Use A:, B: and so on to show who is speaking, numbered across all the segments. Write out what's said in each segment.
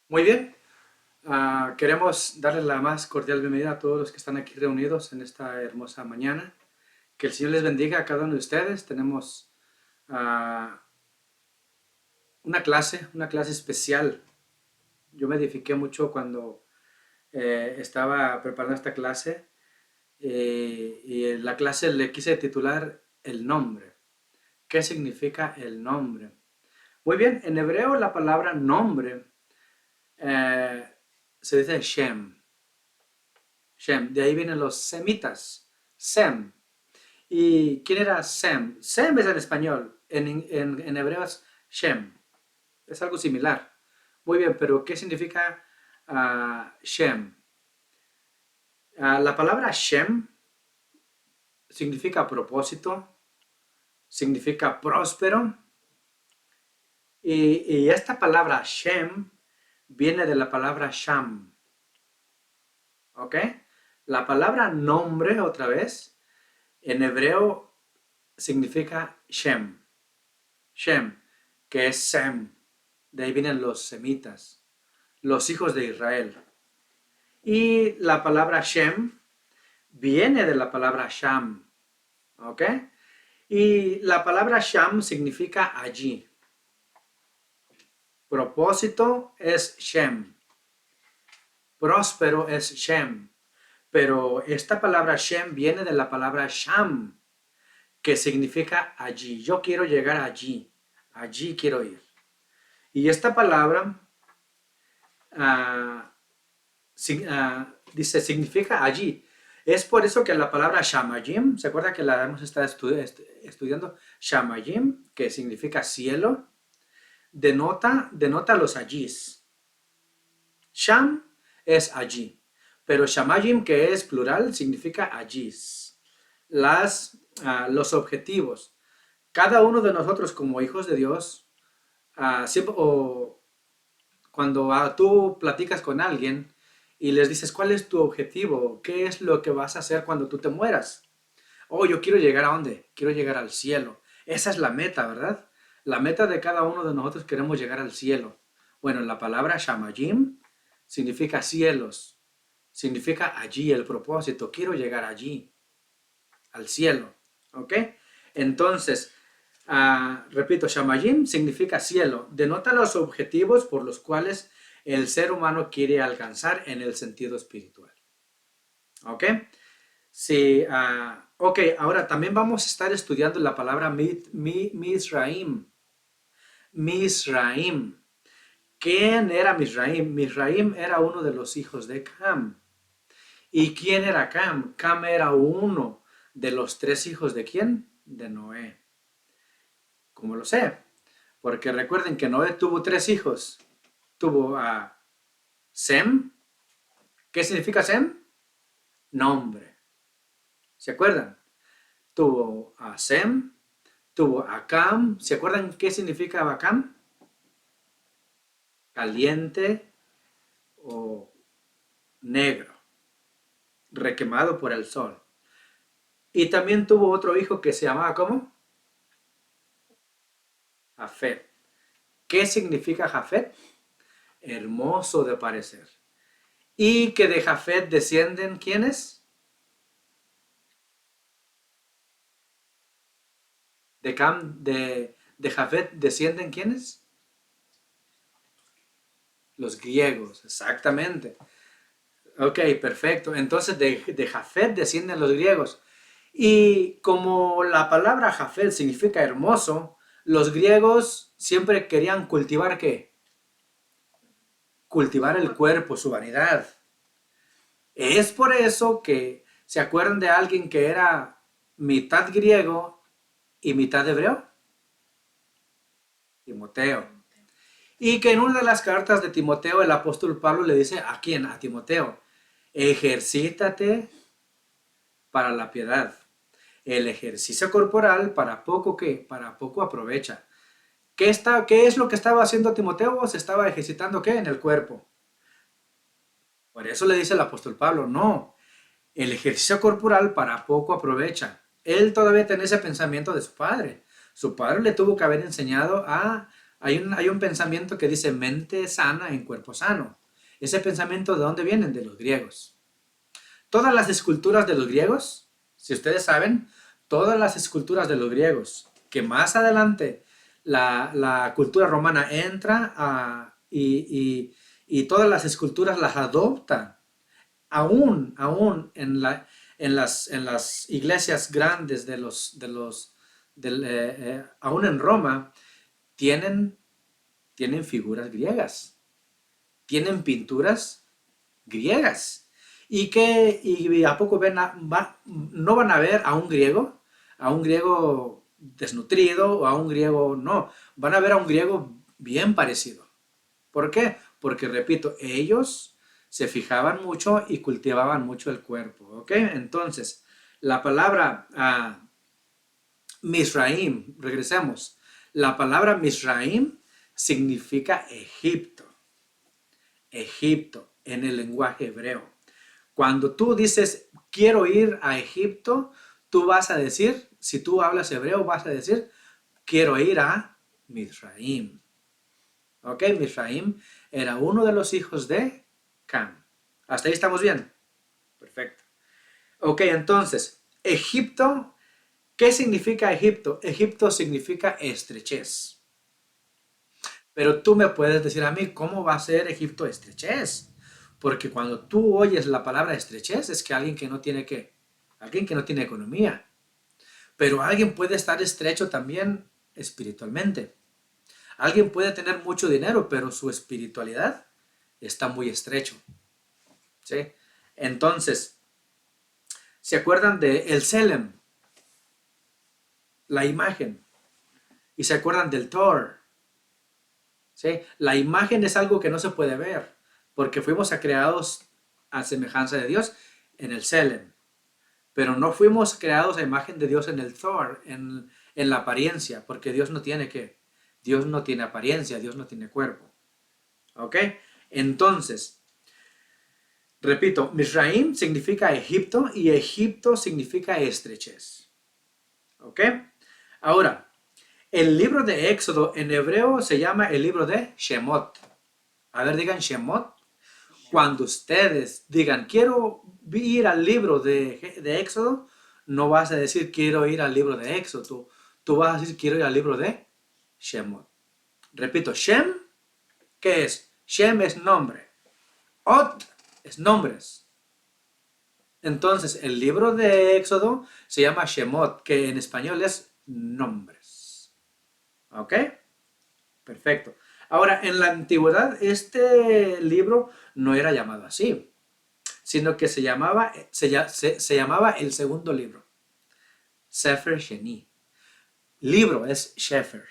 A: Muy bien, queremos darles la más cordial bienvenida a todos los que están aquí reunidos en esta hermosa mañana. Que el Señor les bendiga a cada uno de ustedes. Tenemos ah, una clase especial. Yo me edifiqué mucho cuando estaba preparando esta clase y la clase le quise titular El nombre. ¿Qué significa el nombre? Muy bien, en hebreo la palabra nombre eh, se dice Shem. Shem, de ahí vienen los semitas, Sem. ¿Y quién era Sem? Sem es en español, en hebreo es Shem, es algo similar. Muy bien, pero ¿qué significa Shem? La palabra Shem significa propósito, significa próspero, y esta palabra Shem viene de la palabra Sham, ¿ok? La palabra nombre, otra vez, en hebreo significa Shem. Shem, que es Sem. De ahí vienen los semitas, los hijos de Israel. Y la palabra Shem viene de la palabra Sham. ¿Ok? Y la palabra Sham significa allí. Propósito es Shem. Próspero es Shem. Pero esta palabra Shem viene de la palabra Sham, que significa allí. Yo quiero llegar allí. Allí quiero ir. Y esta palabra ah, dice, significa allí. Es por eso que la palabra Shamayim, ¿se acuerda que la hemos estado estudiando? Shamayim, que significa cielo, denota los allís. Sham es allí, pero Shamayim, que es plural, significa allís. Los objetivos. Cada uno de nosotros como hijos de Dios, siempre, o cuando tú platicas con alguien y les dices, ¿cuál es tu objetivo? ¿Qué es lo que vas a hacer cuando tú te mueras? Oh, yo quiero llegar a dónde? Quiero llegar al cielo. Esa es la meta, ¿verdad? La meta de cada uno de nosotros queremos llegar al cielo. Bueno, la palabra Shamayim significa cielos, significa allí el propósito. Quiero llegar allí, al cielo. ¿Ok? Entonces, repito, Shamayim significa cielo, denota los objetivos por los cuales el ser humano quiere alcanzar en el sentido espiritual. ¿Ok? Sí, ok, ahora también vamos a estar estudiando la palabra Misraim. Misraim. ¿Quién era Misraim? Misraim era uno de los hijos de Cam. ¿Y quién era Cam? Cam era uno de los tres hijos de quién? De Noé. ¿Cómo lo sé? Porque recuerden que Noé tuvo tres hijos. Tuvo a Sem. ¿Qué significa Sem? Nombre. ¿Se acuerdan? Tuvo a Sem. Tuvo a Cam. ¿Se acuerdan qué significa Cam? Caliente o negro. Requemado por el sol. Y también tuvo otro hijo que se llamaba ¿cómo? Jafet. ¿Qué significa Jafet? Hermoso de parecer. Y que de Jafet descienden ¿quiénes? De Jafet descienden ¿quiénes? Los griegos, exactamente. Ok, perfecto. Entonces de Jafet descienden los griegos. Y como la palabra Jafet significa hermoso, los griegos siempre querían cultivar ¿qué? Cultivar el cuerpo, su vanidad. Es por eso que se acuerdan de alguien que era mitad griego y mitad hebreo, Timoteo. Y que en una de las cartas de Timoteo el apóstol Pablo le dice, ¿a quién? A Timoteo, ejercítate para la piedad. El ejercicio corporal para poco que, para poco aprovecha. ¿Qué es lo que estaba haciendo Timoteo? Se estaba ejercitando ¿qué? En el cuerpo. Por eso le dice el apóstol Pablo, no, el ejercicio corporal para poco aprovecha. Él todavía tenía ese pensamiento de su padre. Su padre le tuvo que haber enseñado a Hay un pensamiento que dice mente sana en cuerpo sano. Ese pensamiento, ¿de dónde vienen? De los griegos. Todas las esculturas de los griegos, si ustedes saben, todas las esculturas de los griegos, que más adelante la cultura romana entra y todas las esculturas las adoptan, aún en las iglesias grandes aún en Roma, tienen, tienen figuras griegas, tienen pinturas griegas. ¿Y a poco no van a ver a un griego desnutrido o a un griego, no, van a ver a un griego bien parecido? ¿Por qué? Porque, repito, ellos se fijaban mucho y cultivaban mucho el cuerpo, ¿ok? Entonces, la palabra Misraim, regresemos. La palabra Misraim significa Egipto. Egipto en el lenguaje hebreo. Cuando tú dices quiero ir a Egipto, tú vas a decir, si tú hablas hebreo, vas a decir quiero ir a Misraim. ¿Ok? Misraim era uno de los hijos de Cam. ¿Hasta ahí estamos bien? Perfecto. Ok, entonces, Egipto, ¿qué significa Egipto? Egipto significa estrechez. Pero tú me puedes decir a mí, ¿cómo va a ser Egipto estrechez? Porque cuando tú oyes la palabra estrechez es que alguien que no tiene qué, alguien que no tiene economía. Pero alguien puede estar estrecho también espiritualmente. Alguien puede tener mucho dinero, pero su espiritualidad está muy estrecho. ¿Sí? Entonces, ¿se acuerdan de el Selem? La imagen. ¿Y se acuerdan del Thor? ¿Sí? La imagen es algo que no se puede ver, porque fuimos creados a semejanza de Dios en el Selem, pero no fuimos creados a imagen de Dios en el Thor, en la apariencia, porque Dios no tiene Dios no tiene apariencia, Dios no tiene cuerpo. ¿Ok? Entonces, repito, Misraim significa Egipto y Egipto significa estrechez. ¿Ok? Ahora, el libro de Éxodo en hebreo se llama el libro de Shemot. A ver, digan Shemot. Cuando ustedes digan, quiero ir al libro de Éxodo, no vas a decir, quiero ir al libro de Éxodo. Tú vas a decir, quiero ir al libro de Shemot. Repito, Shem, ¿qué es? Shem es nombre. Ot es nombres. Entonces, el libro de Éxodo se llama Shemot, que en español es nombres. ¿Ok? Perfecto. Ahora, en la antigüedad, este libro no era llamado así, sino que se llamaba el segundo libro, Sefer Sheni. Libro es Sefer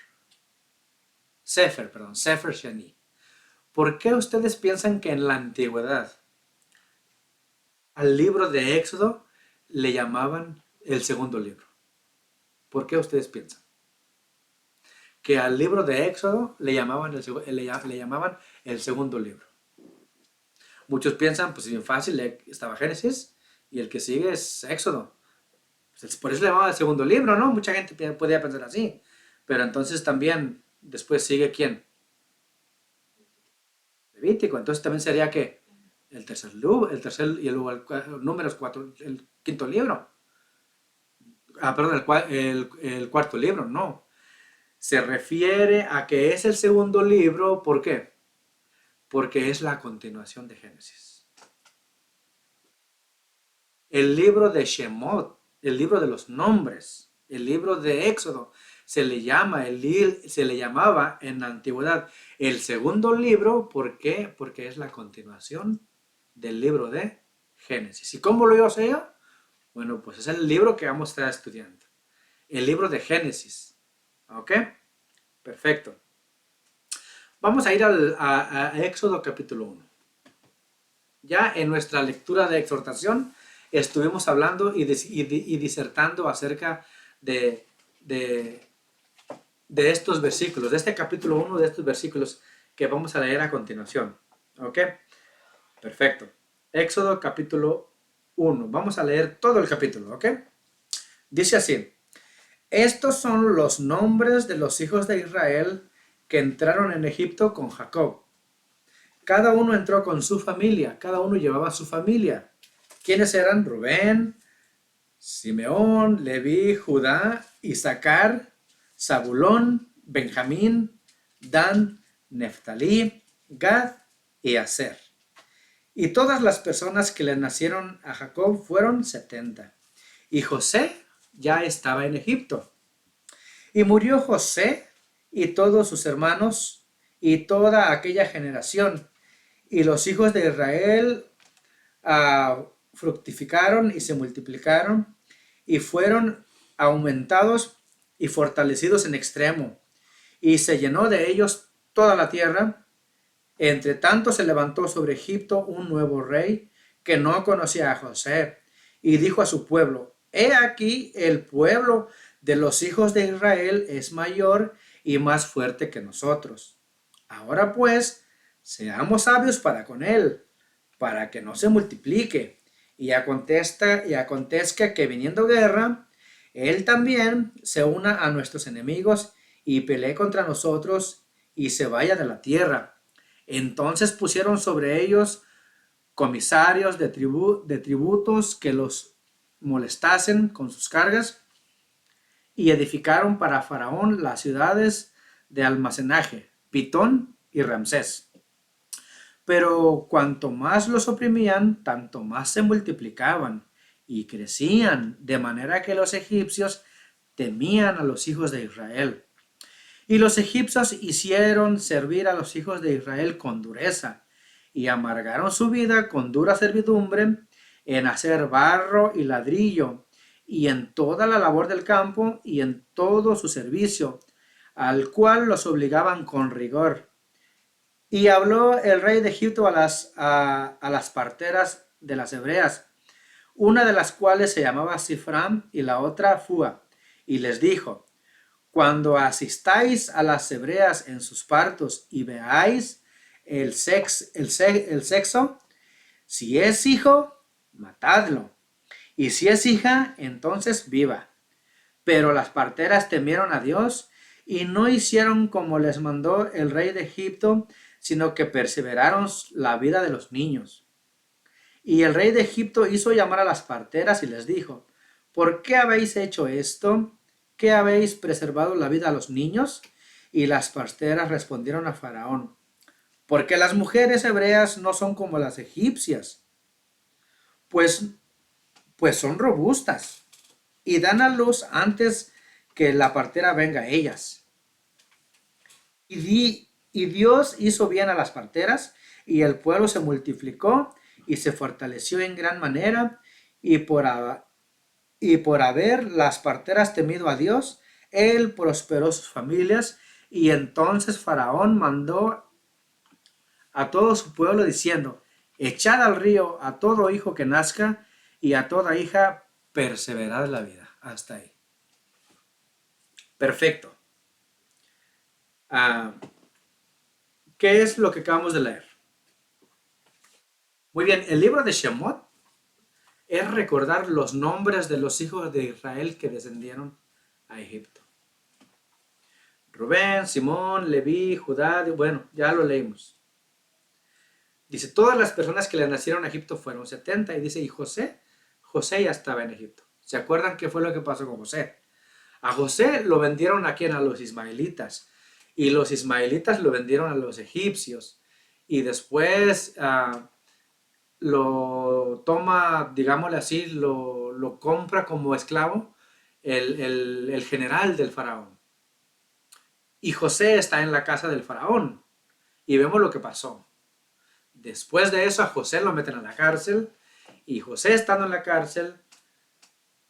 A: Sheni. ¿Por qué ustedes piensan que en la antigüedad al libro de Éxodo le llamaban el segundo libro? ¿Por qué ustedes piensan que al libro de Éxodo le llamaban el segundo libro? Muchos piensan, pues es bien fácil, estaba Génesis y el que sigue es Éxodo. Pues, por eso le llamaba el segundo libro, ¿no? Mucha gente podía pensar así. Pero entonces también, después sigue ¿quién? Levítico. Entonces también sería que el tercer y el números 4, el quinto libro. Perdón, el cuarto libro, no. Se refiere a que es el segundo libro, ¿por qué? Porque es la continuación de Génesis. El libro de Shemot, el libro de los nombres, el libro de Éxodo, se le llamaba en la antigüedad el segundo libro, ¿por qué? Porque es la continuación del libro de Génesis. ¿Y cómo lo sé yo? Bueno, pues es el libro que vamos a estar estudiando. El libro de Génesis. ¿Ok? Perfecto. Vamos a ir a Éxodo capítulo 1. Ya en nuestra lectura de exhortación estuvimos hablando y disertando acerca de estos versículos, de este capítulo 1, de estos versículos que vamos a leer a continuación. ¿Ok? Perfecto. Éxodo capítulo 1. Vamos a leer todo el capítulo, ¿ok? Dice así: estos son los nombres de los hijos de Israel que entraron en Egipto con Jacob. Cada uno entró con su familia, cada uno llevaba su familia. ¿Quiénes eran? Rubén, Simeón, Leví, Judá, Isaacar, Zabulón, Benjamín, Dan, Neftalí, Gad y Aser. Y todas las personas que le nacieron a Jacob fueron 70. Y José ya estaba en Egipto. Y murió José y todos sus hermanos y toda aquella generación. Y los hijos de Israel fructificaron y se multiplicaron y fueron aumentados y fortalecidos en extremo. Y se llenó de ellos toda la tierra. Entre tanto se levantó sobre Egipto un nuevo rey que no conocía a José y dijo a su pueblo: He aquí el pueblo de los hijos de Israel es mayor y más fuerte que nosotros. Ahora pues, seamos sabios para con él, para que no se multiplique. Y acontezca que viniendo guerra, él también se una a nuestros enemigos y pelee contra nosotros y se vaya de la tierra. Entonces pusieron sobre ellos comisarios de tributos que los molestasen con sus cargas y edificaron para Faraón las ciudades de almacenaje, Pitón y Ramsés. Pero cuanto más los oprimían, tanto más se multiplicaban y crecían, de manera que los egipcios temían a los hijos de Israel. Y los egipcios hicieron servir a los hijos de Israel con dureza, y amargaron su vida con dura servidumbre en hacer barro y ladrillo, y en toda la labor del campo, y en todo su servicio, al cual los obligaban con rigor. Y habló el rey de Egipto a las parteras de las hebreas, una de las cuales se llamaba Sifram y la otra Fua, y les dijo: Cuando asistáis a las hebreas en sus partos y veáis el sexo, si es hijo, matadlo, y si es hija, entonces viva. Pero las parteras temieron a Dios y no hicieron como les mandó el rey de Egipto, sino que perseveraron la vida de los niños. Y el rey de Egipto hizo llamar a las parteras y les dijo: ¿Por qué habéis hecho esto? ¿Qué habéis preservado la vida a los niños? Y las parteras respondieron a Faraón: Porque las mujeres hebreas no son como las egipcias, pues, pues son robustas y dan a luz antes que la partera venga a ellas. Y Dios hizo bien a las parteras, y el pueblo se multiplicó y se fortaleció en gran manera, y por haber las parteras temido a Dios, él prosperó sus familias. Y entonces Faraón mandó a todo su pueblo diciendo: Echad al río a todo hijo que nazca, y a toda hija perseverad la vida. Hasta ahí. Perfecto. ¿Qué es lo que acabamos de leer? Muy bien, el libro de Shemot es recordar los nombres de los hijos de Israel que descendieron a Egipto. Rubén, Simón, Leví, Judá, bueno, ya lo leímos. Dice, todas las personas que le nacieron a Egipto fueron 70. Y dice, y José ya estaba en Egipto. ¿Se acuerdan qué fue lo que pasó con José? A José lo vendieron a quién, a los ismaelitas. Y los ismaelitas lo vendieron a los egipcios. Y después lo toma, digámosle así, lo compra como esclavo el general del faraón. Y José está en la casa del faraón. Y vemos lo que pasó. Después de eso a José lo meten a la cárcel. Y José, estando en la cárcel,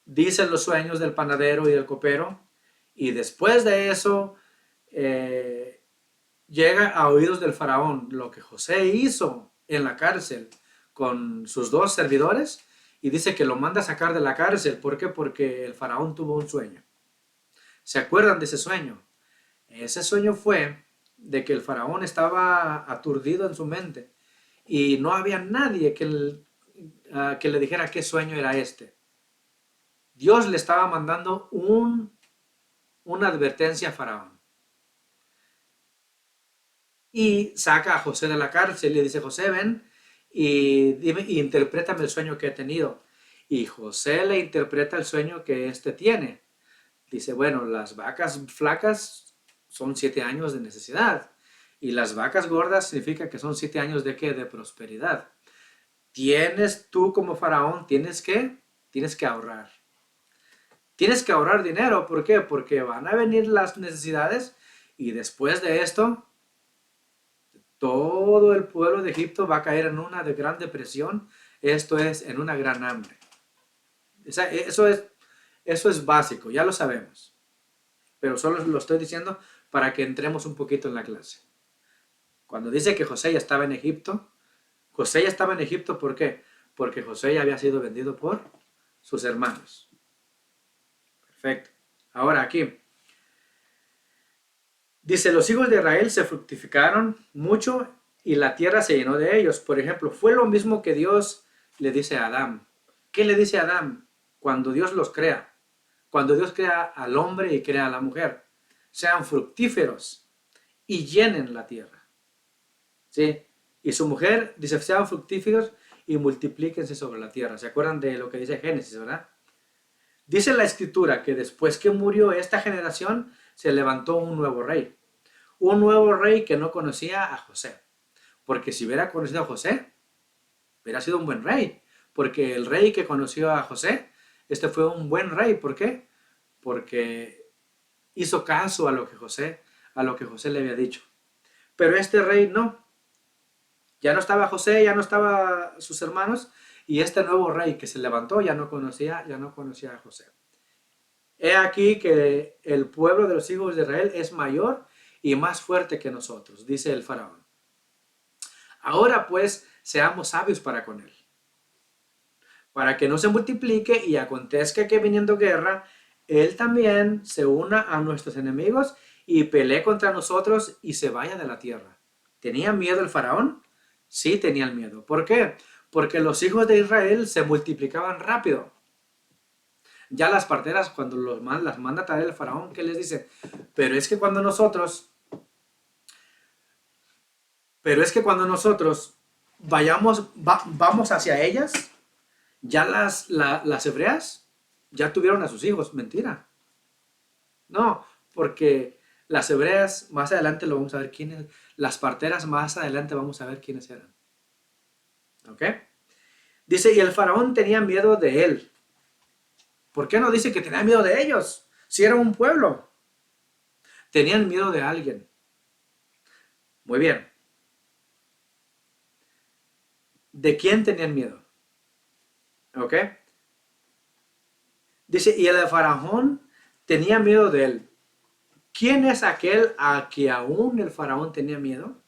A: dice los sueños del panadero y del copero. Y después de eso llega a oídos del faraón lo que José hizo en la cárcel con sus dos servidores, y dice que lo manda a sacar de la cárcel. ¿Por qué? Porque el faraón tuvo un sueño. ¿Se acuerdan de ese sueño? Ese sueño fue de que el faraón estaba aturdido en su mente y no había nadie que le dijera qué sueño era este. Dios le estaba mandando una advertencia a faraón. y saca a José de la cárcel y le dice, José, ven y dime, y interprétame el sueño que he tenido. Y José le interpreta el sueño que éste tiene. Dice, bueno, las vacas flacas son 7 años de necesidad y las vacas gordas significa que son 7 años de ¿qué? De prosperidad. Tienes tú como faraón, tienes que ahorrar. Tienes que ahorrar dinero, ¿por qué? Porque van a venir las necesidades y después de esto todo el pueblo de Egipto va a caer en una de gran depresión, esto es, en una gran hambre. Eso es básico, ya lo sabemos, pero solo lo estoy diciendo para que entremos un poquito en la clase. Cuando dice que José ya estaba en Egipto, José ya estaba en Egipto, ¿por qué? Porque José ya había sido vendido por sus hermanos. Perfecto. Ahora aquí, dice, los hijos de Israel se fructificaron mucho y la tierra se llenó de ellos. Por ejemplo, fue lo mismo que Dios le dice a Adán. ¿Qué le dice a Adán cuando Dios los crea? Cuando Dios crea al hombre y crea a la mujer. Sean fructíferos y llenen la tierra. ¿Sí? Y su mujer dice, sean fructíferos y multiplíquense sobre la tierra. ¿Se acuerdan de lo que dice Génesis, verdad? Dice la escritura que después que murió esta generación, se levantó un nuevo rey. Un nuevo rey que no conocía a José. Porque si hubiera conocido a José, hubiera sido un buen rey. Porque el rey que conoció a José, este fue un buen rey. ¿Por qué? Porque hizo caso a lo que José le había dicho. Pero este rey no. Ya no estaba José, ya no estaban sus hermanos, y este nuevo rey que se levantó ya no conocía a José. He aquí que el pueblo de los hijos de Israel es mayor y más fuerte que nosotros, dice el faraón. Ahora pues, seamos sabios para con él, para que no se multiplique y acontezca que viniendo guerra, él también se una a nuestros enemigos y pelee contra nosotros y se vaya de la tierra. ¿Tenía miedo el faraón? Sí, tenía el miedo. ¿Por qué? Porque los hijos de Israel se multiplicaban rápido. Ya las parteras, cuando las manda traer el faraón, ¿qué les dice? Pero es que cuando nosotros vamos hacia ellas, ya las hebreas ya tuvieron a sus hijos. Mentira. No, porque las hebreas, más adelante lo vamos a ver quiénes, las parteras más adelante vamos a ver quiénes eran. ¿Ok? Dice, y el faraón tenía miedo de él. ¿Por qué no dice que tenía miedo de ellos? Si era un pueblo. Tenían miedo de alguien. Muy bien. ¿De quién tenían miedo? ¿Ok? Dice, y el faraón tenía miedo de él. ¿Quién es aquel a que aún el faraón tenía miedo?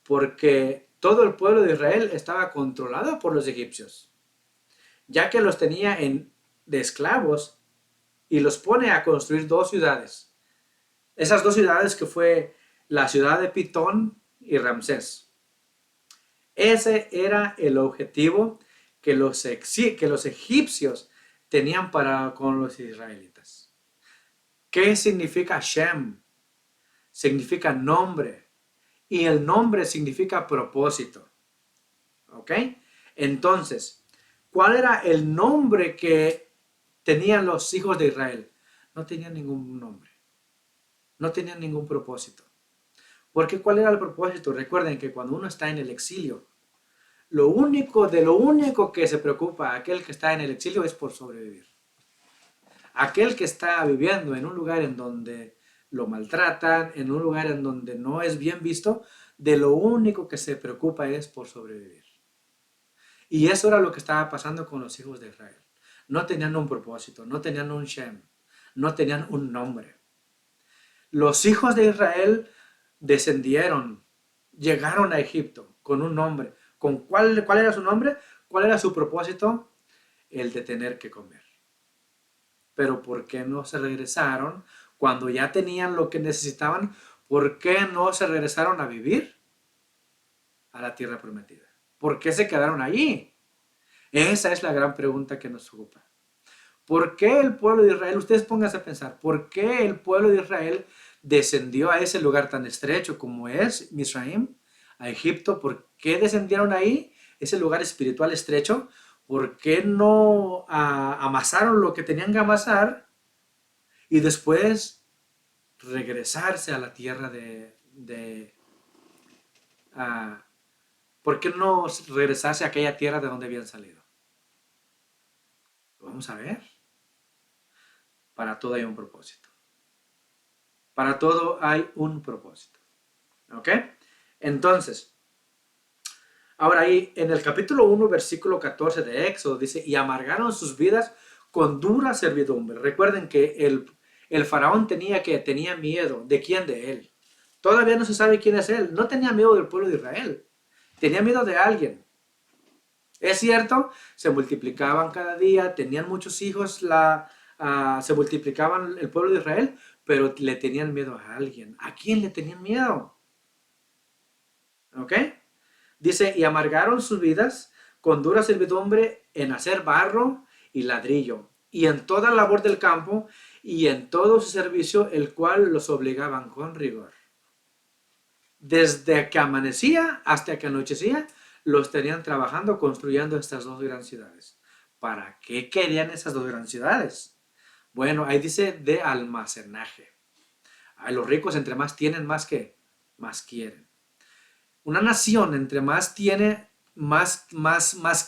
A: Porque todo el pueblo de Israel estaba controlado por los egipcios, ya que los tenía de esclavos y los pone a construir 2 ciudades. Esas 2 ciudades que fue la ciudad de Pitón y Ramsés. Ese era el objetivo que los egipcios tenían para con los israelitas. ¿Qué significa Shem? Significa nombre. Y el nombre significa propósito. ¿Ok? Entonces, ¿cuál era el nombre que tenían los hijos de Israel? No tenían ningún nombre. No tenían ningún propósito. Porque ¿cuál era el propósito? Recuerden que cuando uno está en el exilio, lo único que se preocupa aquel que está en el exilio es por sobrevivir. Aquel que está viviendo en un lugar en donde lo maltratan, en un lugar en donde no es bien visto, de lo único que se preocupa es por sobrevivir. Y eso era lo que estaba pasando con los hijos de Israel. No tenían un propósito, no tenían un Shem, no tenían un nombre. Los hijos de Israel descendieron, llegaron a Egipto con un nombre. ¿Cuál era su nombre? ¿Cuál era su propósito? El de tener que comer. Pero ¿por qué no se regresaron cuando ya tenían lo que necesitaban? ¿Por qué no se regresaron a vivir a la tierra prometida? ¿Por qué se quedaron allí? Esa es la gran pregunta que nos ocupa. ¿Por qué el pueblo de Israel, ustedes pónganse a pensar, por qué el pueblo de Israel descendió a ese lugar tan estrecho como es Misraim, a Egipto? ¿Por qué descendieron ahí, ese lugar espiritual estrecho? ¿Por qué no amasaron lo que tenían que amasar y después regresarse a la tierra uh, ¿por qué no regresarse a aquella tierra de donde habían salido? Lo vamos a ver. Para todo hay un propósito. Para todo hay un propósito. ¿Ok? Entonces, ahora ahí en el capítulo 1, versículo 14 de Éxodo dice, y amargaron sus vidas con dura servidumbre. Recuerden que el faraón tenía miedo. ¿De quién? De él. Todavía no se sabe quién es él. No tenía miedo del pueblo de Israel. Tenía miedo de alguien. Es cierto, se multiplicaban cada día, tenían muchos hijos, se multiplicaban el pueblo de Israel, pero le tenían miedo a alguien. ¿A quién le tenían miedo? ¿Ok? Dice, y amargaron sus vidas con dura servidumbre en hacer barro y ladrillo, y en toda labor del campo, y en todo su servicio, el cual los obligaban con rigor. Desde que amanecía hasta que anochecía, los tenían trabajando construyendo estas dos grandes ciudades. ¿Para qué querían esas dos grandes ciudades? Bueno, ahí dice de almacenaje. A los ricos entre más tienen, más quieren. Una nación entre más tiene, más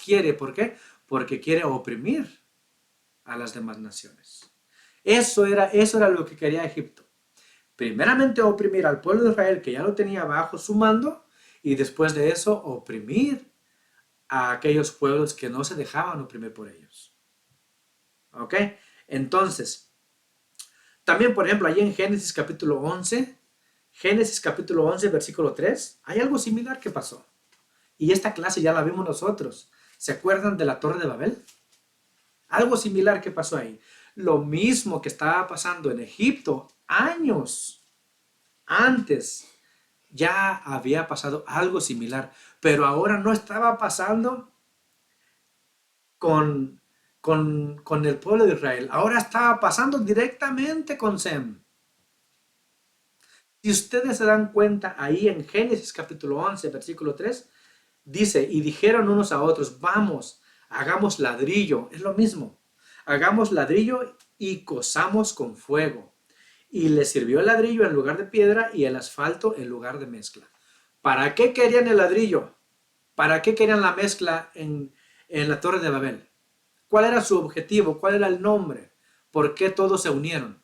A: quiere. ¿Por qué? Porque quiere oprimir a las demás naciones. Eso era lo que quería Egipto. Primeramente oprimir al pueblo de Israel, que ya lo tenía bajo su mando, y después de eso oprimir a aquellos pueblos que no se dejaban oprimir por ellos. ¿Ok? Entonces, también por ejemplo, allí en Génesis capítulo 11, versículo 3, hay algo similar que pasó. Y esta clase ya la vimos nosotros. ¿Se acuerdan de la Torre de Babel? Algo similar que pasó ahí. Lo mismo que estaba pasando en Egipto años antes. Ya había pasado algo similar, pero ahora no estaba pasando con el pueblo de Israel. Ahora estaba pasando directamente con Sem. Si ustedes se dan cuenta, ahí en Génesis capítulo 11, versículo 3, dice, y dijeron unos a otros, vamos, hagamos ladrillo. Es lo mismo. Hagamos ladrillo y cosamos con fuego. Y les sirvió el ladrillo en lugar de piedra y el asfalto en lugar de mezcla. ¿Para qué querían el ladrillo? ¿Para qué querían la mezcla en la Torre de Babel? ¿Cuál era su objetivo? ¿Cuál era el nombre? ¿Por qué todos se unieron?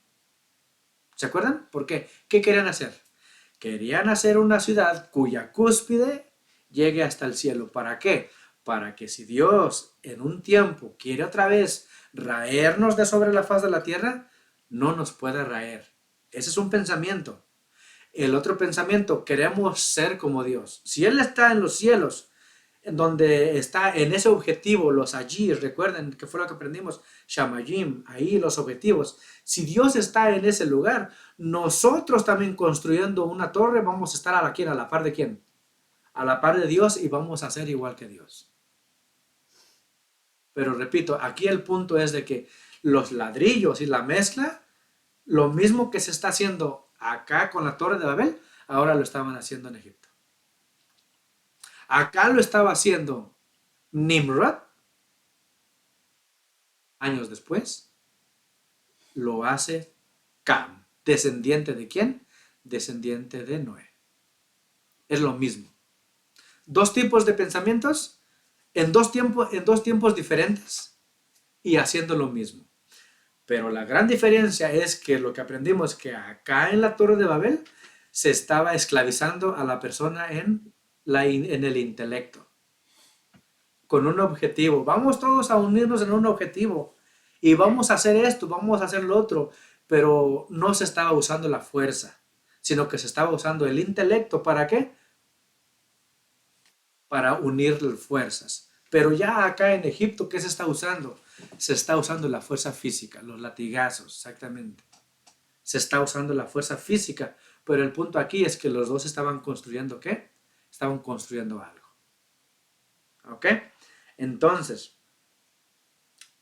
A: ¿Se acuerdan? ¿Por qué? ¿Qué querían hacer? Querían hacer una ciudad cuya cúspide llegue hasta el cielo. ¿Para qué? Para que si Dios en un tiempo quiere otra vez raernos de sobre la faz de la tierra, no nos puede raer. Ese es un pensamiento. El otro pensamiento, queremos ser como Dios. Si Él está en los cielos, en donde está en ese objetivo, los allí, recuerden que fue lo que aprendimos, Shamayim, ahí los objetivos. Si Dios está en ese lugar, nosotros también construyendo una torre vamos a estar a la par de quién? A la par de Dios y vamos a ser igual que Dios. Pero repito, aquí el punto es de que los ladrillos y la mezcla, lo mismo que se está haciendo acá con la Torre de Babel, ahora lo estaban haciendo en Egipto. Acá lo estaba haciendo Nimrod. Años después, lo hace Cam. ¿Descendiente de quién? Descendiente de Noé. Es lo mismo. Dos tipos de pensamientos en dos tiempos diferentes y haciendo lo mismo. Pero la gran diferencia es que lo que aprendimos que acá en la Torre de Babel se estaba esclavizando a la persona en el intelecto. Con un objetivo. Vamos todos a unirnos en un objetivo. Y vamos a hacer esto, vamos a hacer lo otro. Pero no se estaba usando la fuerza, sino que se estaba usando el intelecto. ¿Para qué? Para unir fuerzas. Pero ya acá en Egipto, ¿qué se está usando? Se está usando la fuerza física, los latigazos, exactamente. Se está usando la fuerza física, pero el punto aquí es que los dos estaban construyendo ¿qué? Estaban construyendo algo. ¿Ok? Entonces,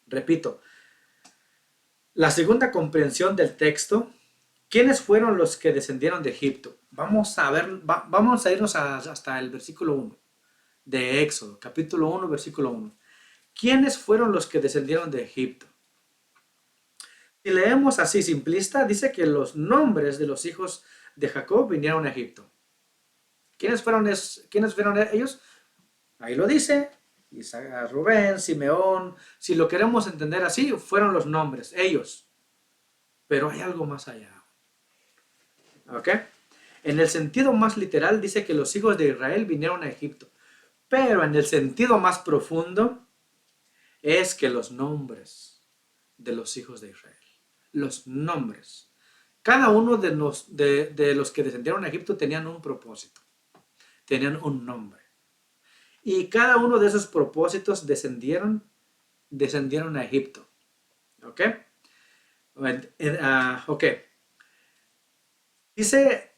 A: repito, la segunda comprensión del texto ¿Quiénes fueron los que descendieron de Egipto? Vamos a ver, vamos a irnos hasta el versículo 1 de Éxodo, capítulo 1, versículo 1. ¿Quiénes fueron los que descendieron de Egipto? Si leemos así simplista, dice que los nombres de los hijos de Jacob vinieron a Egipto. ¿Quiénes fueron ellos? Ahí lo dice. Isaac, Rubén, Simeón. Si lo queremos entender así, fueron los nombres, ellos. Pero hay algo más allá. ¿Ok? En el sentido más literal dice que los hijos de Israel vinieron a Egipto. Pero en el sentido más profundo es que los nombres de los hijos de Israel, los nombres, cada uno de los que descendieron a Egipto tenían un propósito, tenían un nombre. Y cada uno de esos propósitos descendieron a Egipto. ¿Ok? Ok. Dice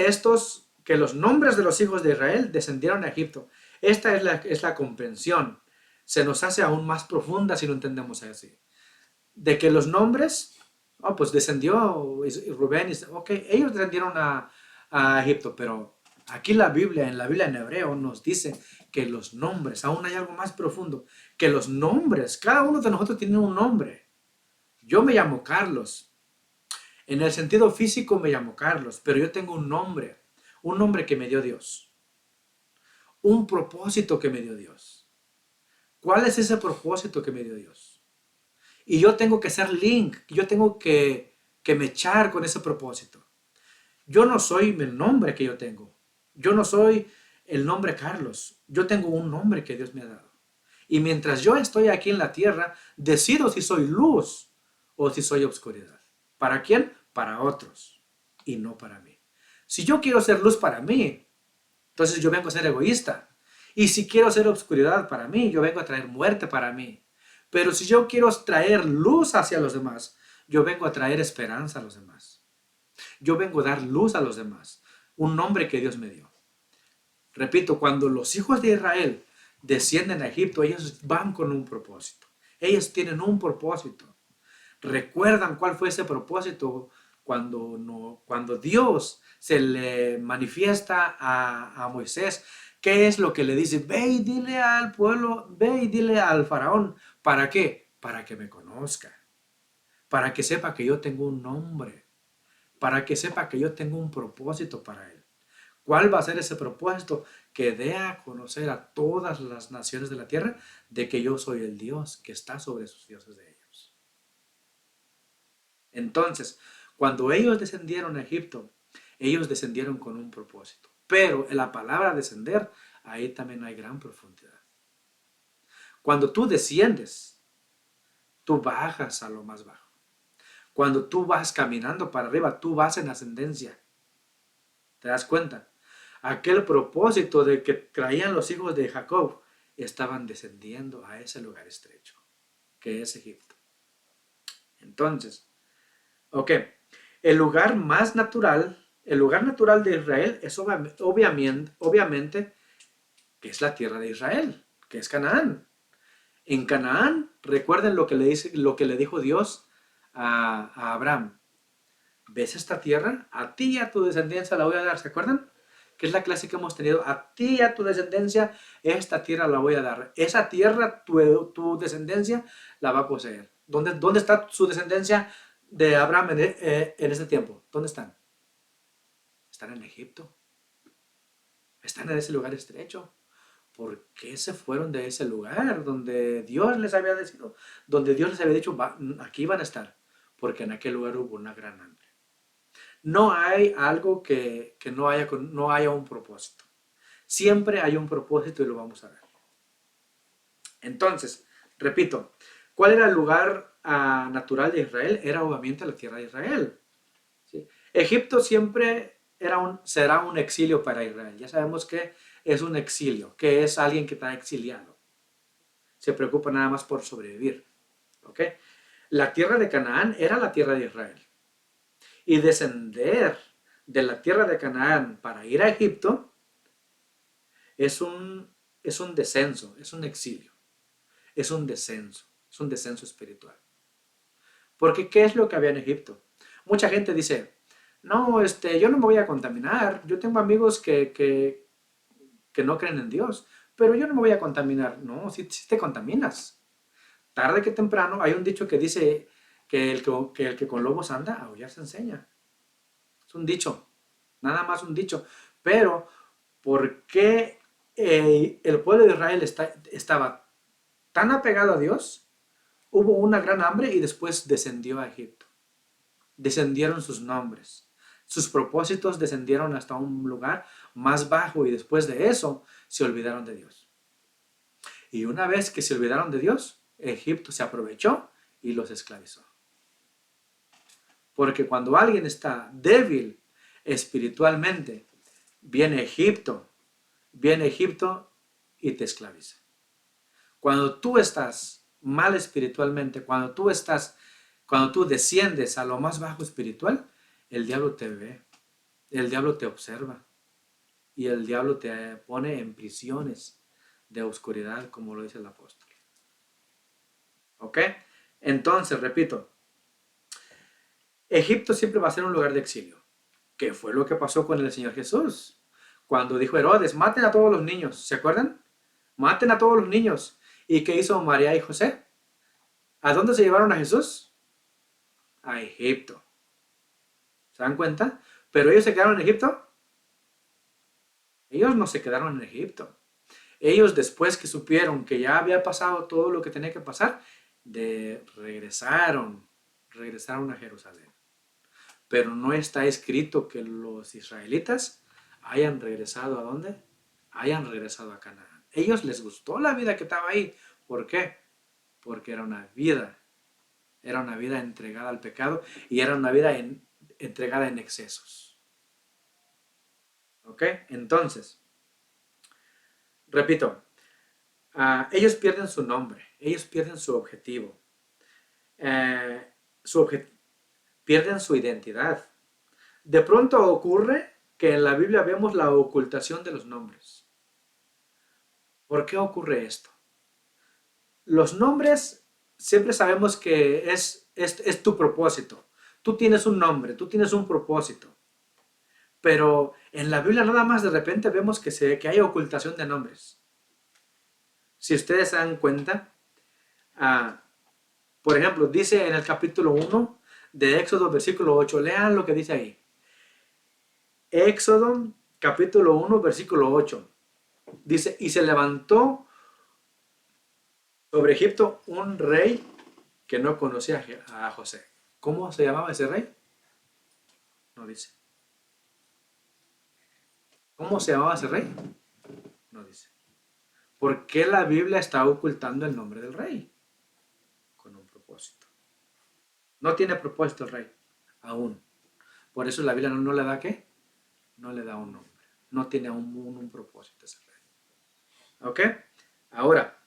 A: estos que los nombres de los hijos de Israel descendieron a Egipto. Esta es la comprensión. Se nos hace aún más profunda si lo entendemos así. De que los nombres, pues descendió Rubén, ok, ellos descendieron a Egipto, pero aquí en la Biblia en hebreo nos dice que los nombres, aún hay algo más profundo, que los nombres, cada uno de nosotros tiene un nombre. Yo me llamo Carlos. En el sentido físico me llamo Carlos, pero yo tengo un nombre que me dio Dios, un propósito que me dio Dios. ¿Cuál es ese propósito que me dio Dios? Y yo tengo que ser link, yo tengo que mechar con ese propósito. Yo no soy el nombre que yo tengo, yo no soy el nombre Carlos, yo tengo un nombre que Dios me ha dado. Y mientras yo estoy aquí en la tierra, decido si soy luz o si soy obscuridad. ¿Para quién? Para otros y no para mí. Si yo quiero ser luz para mí, entonces yo vengo a ser egoísta. Y si quiero ser obscuridad para mí, yo vengo a traer muerte para mí. Pero si yo quiero traer luz hacia los demás, yo vengo a traer esperanza a los demás. Yo vengo a dar luz a los demás. Un nombre que Dios me dio. Repito, cuando los hijos de Israel descienden a Egipto, ellos van con un propósito. Ellos tienen un propósito. ¿Recuerdan cuál fue ese propósito cuando Dios se le manifiesta a Moisés? ¿Qué es lo que le dice? Ve y dile al pueblo, ve y dile al faraón. ¿Para qué? Para que me conozca. Para que sepa que yo tengo un nombre. Para que sepa que yo tengo un propósito para él. ¿Cuál va a ser ese propósito? Que dé a conocer a todas las naciones de la tierra de que yo soy el Dios que está sobre sus dioses de ellos. Entonces, cuando ellos descendieron a Egipto, ellos descendieron con un propósito. Pero en la palabra descender, ahí también hay gran profundidad. Cuando tú desciendes, tú bajas a lo más bajo. Cuando tú vas caminando para arriba, tú vas en ascendencia. ¿Te das cuenta? Aquel propósito de que traían los hijos de Jacob estaban descendiendo a ese lugar estrecho, que es Egipto. Entonces, ok, el lugar natural de Israel es obviamente que es la tierra de Israel, que es Canaán. En Canaán, recuerden lo que le dijo Dios a Abraham. ¿Ves esta tierra? A ti y a tu descendencia la voy a dar, ¿se acuerdan? Que es la clase que hemos tenido. A ti y a tu descendencia esta tierra la voy a dar. Esa tierra, tu descendencia la va a poseer. ¿Dónde está su descendencia de Abraham en ese tiempo? ¿Dónde están? Están en Egipto. Están en ese lugar estrecho. ¿Por qué se fueron de ese lugar donde Dios les había decidido, donde Dios les había dicho, aquí van a estar? Porque en aquel lugar hubo una gran hambre. No hay algo que no haya un propósito. Siempre hay un propósito y lo vamos a ver. Entonces, repito, ¿cuál era el lugar natural de Israel? Era obviamente la tierra de Israel. ¿Sí? Egipto siempre será un exilio para Israel. Ya sabemos que es un exilio, que es alguien que está exiliado. Se preocupa nada más por sobrevivir. ¿Ok? La tierra de Canaán era la tierra de Israel. Y descender de la tierra de Canaán para ir a Egipto es un descenso, es un exilio, es un descenso espiritual. Porque ¿qué es lo que había en Egipto? Mucha gente dice, no, yo no me voy a contaminar. Yo tengo amigos que no creen en Dios, pero yo no me voy a contaminar. No, si te contaminas. Tarde que temprano, hay un dicho que dice que el que con lobos anda, a aullar se enseña. Es un dicho, nada más un dicho. Pero, ¿por qué el pueblo de Israel estaba tan apegado a Dios? Hubo una gran hambre y después descendió a Egipto. Descendieron sus nombres. Sus propósitos descendieron hasta un lugar más bajo y después de eso se olvidaron de Dios. Y una vez que se olvidaron de Dios, Egipto se aprovechó y los esclavizó. Porque cuando alguien está débil espiritualmente, viene Egipto y te esclaviza. Cuando tú estás mal espiritualmente, cuando tú desciendes a lo más bajo espiritual, el diablo te ve, el diablo te observa y el diablo te pone en prisiones de oscuridad, como lo dice el apóstol. ¿Ok? Entonces, repito, Egipto siempre va a ser un lugar de exilio. ¿Qué fue lo que pasó con el Señor Jesús? Cuando dijo Herodes, maten a todos los niños, ¿se acuerdan? Maten a todos los niños. ¿Y qué hizo María y José? ¿A dónde se llevaron a Jesús? A Egipto. ¿Se dan cuenta? ¿Pero ellos se quedaron en Egipto? Ellos no se quedaron en Egipto. Ellos, después que supieron que ya había pasado todo lo que tenía que pasar, regresaron a Jerusalén. Pero no está escrito que los israelitas hayan regresado ¿a dónde? Hayan regresado a Canaán. Ellos les gustó la vida que estaba ahí. ¿Por qué? Porque era una vida entregada al pecado y era una vida entregada en excesos. ¿Ok? Entonces, repito, ellos pierden su nombre, ellos pierden su objetivo, eh, pierden su identidad. De pronto ocurre que en la Biblia vemos la ocultación de los nombres. ¿Por qué ocurre esto? Los nombres siempre sabemos que es tu propósito. Tú tienes un nombre, tú tienes un propósito. Pero en la Biblia nada más de repente vemos que hay ocultación de nombres. Si ustedes se dan cuenta, por ejemplo, dice en el capítulo 1 de Éxodo, versículo 8, lean lo que dice ahí. Éxodo, capítulo 1, versículo 8. Dice, y se levantó sobre Egipto un rey que no conocía a José. ¿Cómo se llamaba ese rey? No dice. ¿Cómo se llamaba ese rey? No dice. ¿Por qué la Biblia está ocultando el nombre del rey? Con un propósito. No tiene propósito el rey, aún. Por eso la Biblia no le da ¿qué? No le da un nombre. No tiene un propósito ese rey. ¿Ok? Ahora,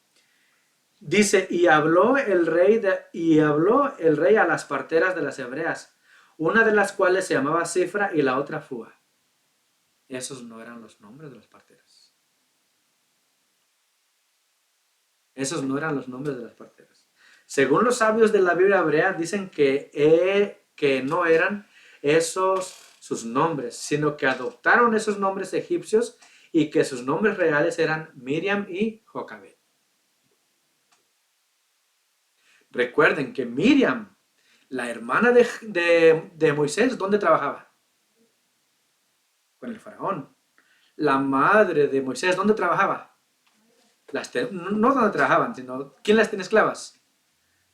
A: dice, y habló el rey a las parteras de las hebreas, una de las cuales se llamaba Cifra y la otra Fua. Esos no eran los nombres de las parteras. Esos no eran los nombres de las parteras. Según los sabios de la Biblia hebrea, dicen que no eran esos sus nombres, sino que adoptaron esos nombres egipcios y que sus nombres reales eran Miriam y Jocabed. Recuerden que Miriam, la hermana de Moisés, ¿dónde trabajaba? Con el faraón. La madre de Moisés, ¿dónde trabajaba? No donde trabajaban, sino ¿quién las tiene esclavas?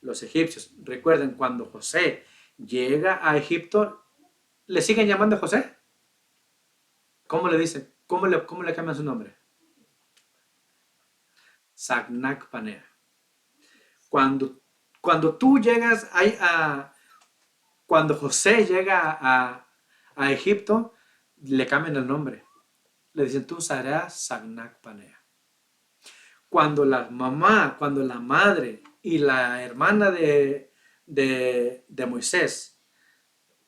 A: Los egipcios. Recuerden, cuando José llega a Egipto, ¿le siguen llamando José? ¿Cómo le dicen? ¿Cómo le cambian su nombre? Sagnac Panea. Cuando tú llegas cuando José llega a Egipto, le cambian el nombre. Le dicen, tú serás Sagnac Panea. Cuando la madre y la hermana de Moisés,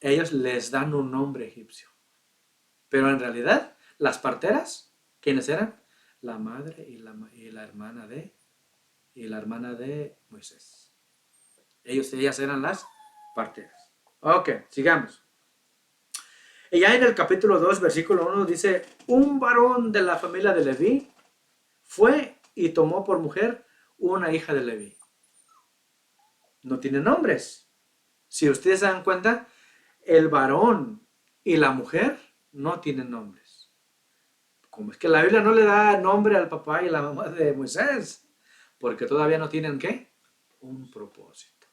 A: ellos les dan un nombre egipcio. Pero en realidad, las parteras, ¿quiénes eran? La madre y la hermana de Moisés. Ellas eran las parteras. Ok, sigamos. Y ya en el capítulo 2 versículo 1 dice, un varón de la familia de Leví fue y tomó por mujer una hija de Leví. No tiene nombres. Si ustedes se dan cuenta, el varón y la mujer no tienen nombres. ¿Cómo es que la Biblia no le da nombre al papá y la mamá de Moisés? Porque todavía no tienen ¿qué? Un propósito.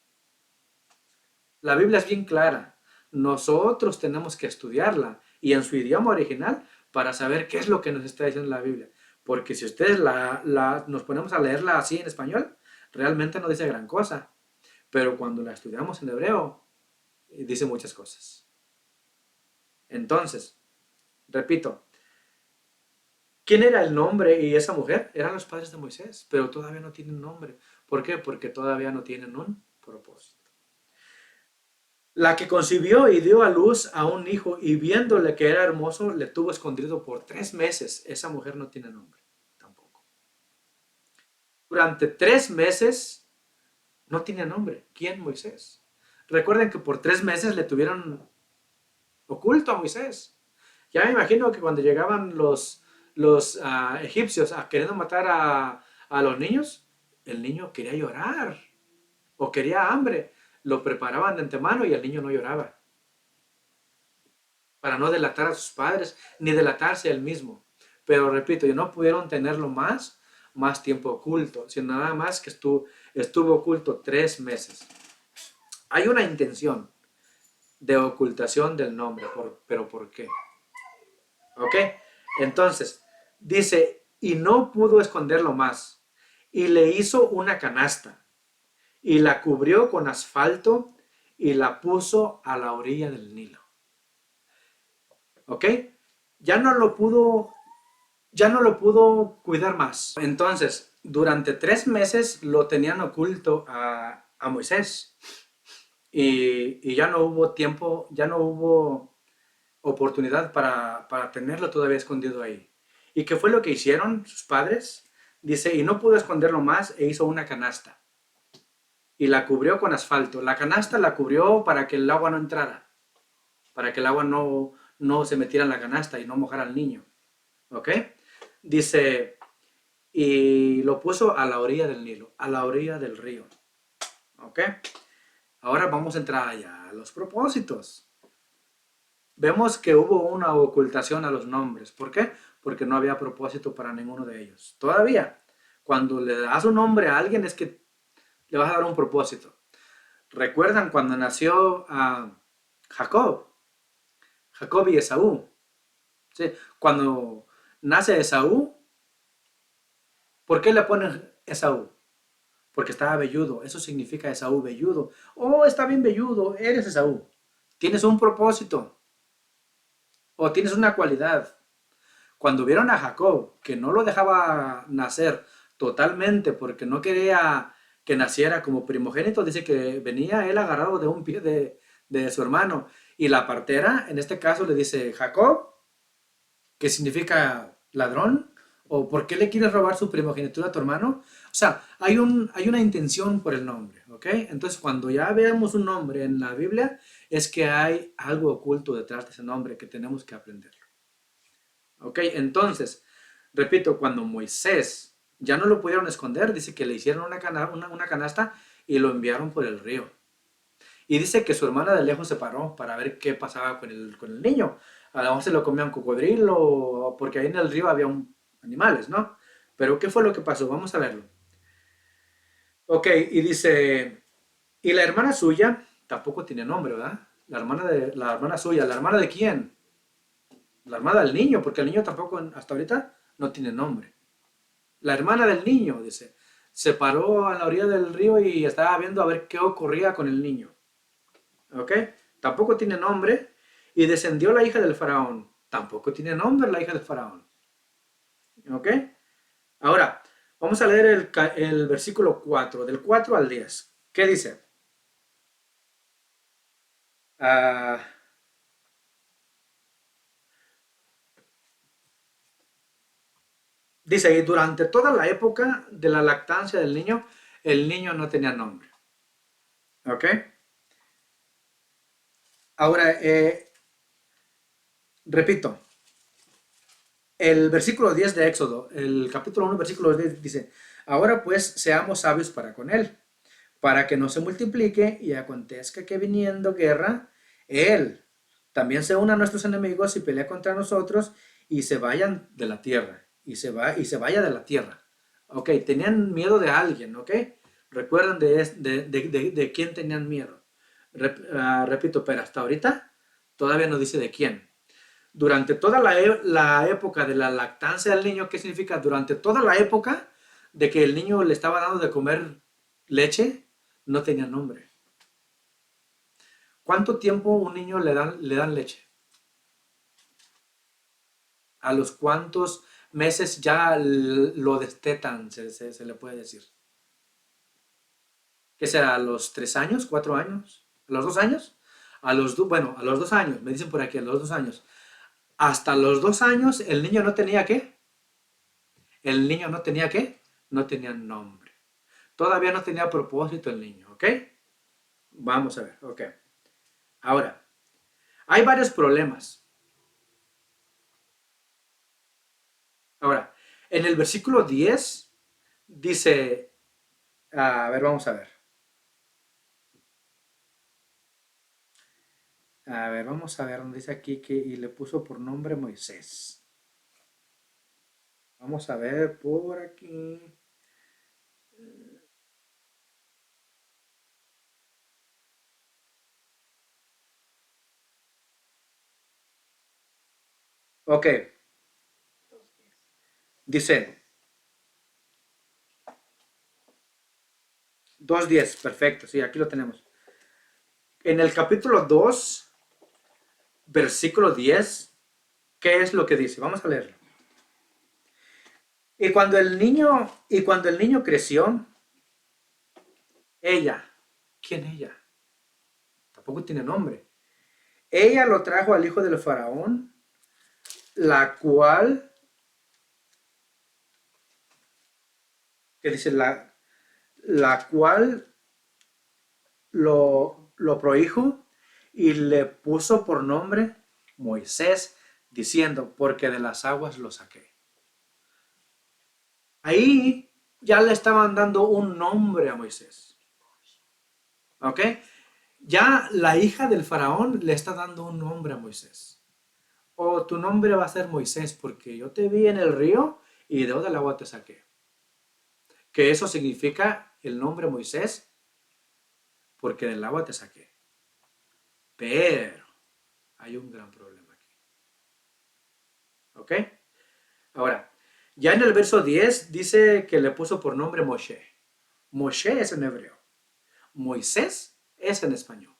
A: La Biblia es bien clara. Nosotros tenemos que estudiarla y en su idioma original para saber qué es lo que nos está diciendo la Biblia. Porque si ustedes nos ponemos a leerla así en español, realmente no dice gran cosa. Pero cuando la estudiamos en hebreo, dice muchas cosas. Entonces, repito, ¿quién era el nombre y esa mujer? Eran los padres de Moisés, pero todavía no tienen nombre. ¿Por qué? Porque todavía no tienen un propósito. La que concibió y dio a luz a un hijo y viéndole que era hermoso, le tuvo escondido por 3 meses. Esa mujer no tiene nombre, tampoco. Durante 3 meses no tiene nombre. ¿Quién? Moisés. Recuerden que por 3 meses le tuvieron oculto a Moisés. Ya me imagino que cuando llegaban los egipcios a queriendo matar a los niños, el niño quería llorar o quería hambre. Lo preparaban de antemano y el niño no lloraba para no delatar a sus padres ni delatarse él mismo. Pero repito, no pudieron tenerlo más tiempo oculto, sino nada más que estuvo oculto 3 meses. Hay una intención de ocultación del nombre, pero ¿por qué? ¿Ok? Entonces, dice, y no pudo esconderlo más, y le hizo una canasta, y la cubrió con asfalto, y la puso a la orilla del Nilo. ¿Ok? Ya no lo pudo, ya no lo pudo cuidar más. Entonces, durante 3 meses lo tenían oculto a Moisés, y ya no hubo tiempo, ya no hubo oportunidad para tenerlo todavía escondido ahí. ¿Y qué fue lo que hicieron sus padres? Dice, y no pudo esconderlo más e hizo una canasta. Y la cubrió con asfalto. La canasta la cubrió para que el agua no entrara. Para que el agua no se metiera en la canasta y no mojara al niño. ¿Ok? Dice, y lo puso a la orilla del Nilo, a la orilla del río. ¿Ok? Ahora vamos a entrar allá a los propósitos. Vemos que hubo una ocultación a los nombres. ¿Por qué? Porque no había propósito para ninguno de ellos. Todavía, cuando le das un nombre a alguien es que le vas a dar un propósito. ¿Recuerdan cuando nació Jacob? Jacob y Esaú. ¿Sí? Cuando nace Esaú, ¿por qué le ponen Esaú? Porque estaba velludo. Eso significa Esaú velludo. Oh, está bien velludo. Eres Esaú. Tienes un propósito. O tienes una cualidad. Cuando vieron a Jacob, que no lo dejaba nacer totalmente porque no quería que naciera como primogénito, dice que venía él agarrado de un pie de su hermano. Y la partera, en este caso, le dice, Jacob, que significa ladrón, o ¿por qué le quieres robar su primogenitura a tu hermano? O sea, hay una intención por el nombre, ¿ok? Entonces, cuando ya veamos un nombre en la Biblia, es que hay algo oculto detrás de ese nombre que tenemos que aprender. Ok, entonces, repito, cuando Moisés ya no lo pudieron esconder, dice que le hicieron una canasta y lo enviaron por el río. Y dice que su hermana de lejos se paró para ver qué pasaba con el niño. A lo mejor se lo comía un cocodrilo, porque ahí en el río había animales, ¿no? Pero ¿qué fue lo que pasó? Vamos a verlo. Ok, y dice, y la hermana suya tampoco tiene nombre, ¿verdad? La hermana suya, ¿la hermana de quién? La hermana del niño, porque el niño tampoco hasta ahorita no tiene nombre. La hermana del niño, dice, se paró a la orilla del río y estaba viendo a ver qué ocurría con el niño. ¿Ok? Tampoco tiene nombre. Y descendió la hija del faraón. Tampoco tiene nombre la hija del faraón. ¿Ok? Ahora, vamos a leer el versículo 4, del 4 al 10. ¿Qué dice? Ah, dice, y durante toda la época de la lactancia del niño, el niño no tenía nombre. ¿Ok? Ahora, repito, el versículo 10 de Éxodo, el capítulo 1, versículo 10 dice, ahora pues seamos sabios para con él, para que no se multiplique y acontezca que viniendo guerra, él también se una a nuestros enemigos y pelea contra nosotros y se vayan de la tierra, y se vaya de la tierra. Ok, tenían miedo de alguien, ok. Recuerden de quién tenían miedo. Repito, pero hasta ahorita todavía no dice de quién. Durante toda la época de la lactancia del niño, ¿qué significa? Durante toda la época de que el niño le estaba dando de comer leche, no tenía nombre. ¿Cuánto tiempo un niño le dan leche? ¿A los cuántos meses ya lo destetan, se le puede decir? ¿Qué será? ¿A los 3 años? ¿4 años? ¿A los 2 años? Bueno, a los 2 años, me dicen por aquí, a los 2 años. Hasta los 2 años el niño no tenía qué. El niño no tenía qué. No tenía nombre. Todavía no tenía propósito el niño, ¿ok? Vamos a ver, ok. Ahora, hay varios problemas. Ahora, en el versículo 10 dice, a ver, vamos a ver. A ver, vamos a ver donde dice aquí que y le puso por nombre Moisés. Vamos a ver por aquí. Ok, dice 2:10, perfecto, sí, aquí lo tenemos. En el capítulo 2, versículo 10, ¿qué es lo que dice? Vamos a leerlo. Y cuando el niño creció, ella, ¿quién ella? Tampoco tiene nombre. Ella lo trajo al hijo del faraón, la cual, que dice, la cual lo prohijo y le puso por nombre Moisés, diciendo, porque de las aguas lo saqué. Ahí ya le estaban dando un nombre a Moisés. ¿Ok? Ya la hija del faraón le está dando un nombre a Moisés. O tu nombre va a ser Moisés porque yo te vi en el río y de del agua te saqué. Que eso significa el nombre Moisés porque del agua te saqué. Pero hay un gran problema aquí. ¿Ok? Ahora, ya en el verso 10 dice que le puso por nombre Moshe. Moshe es en hebreo. Moisés es en español.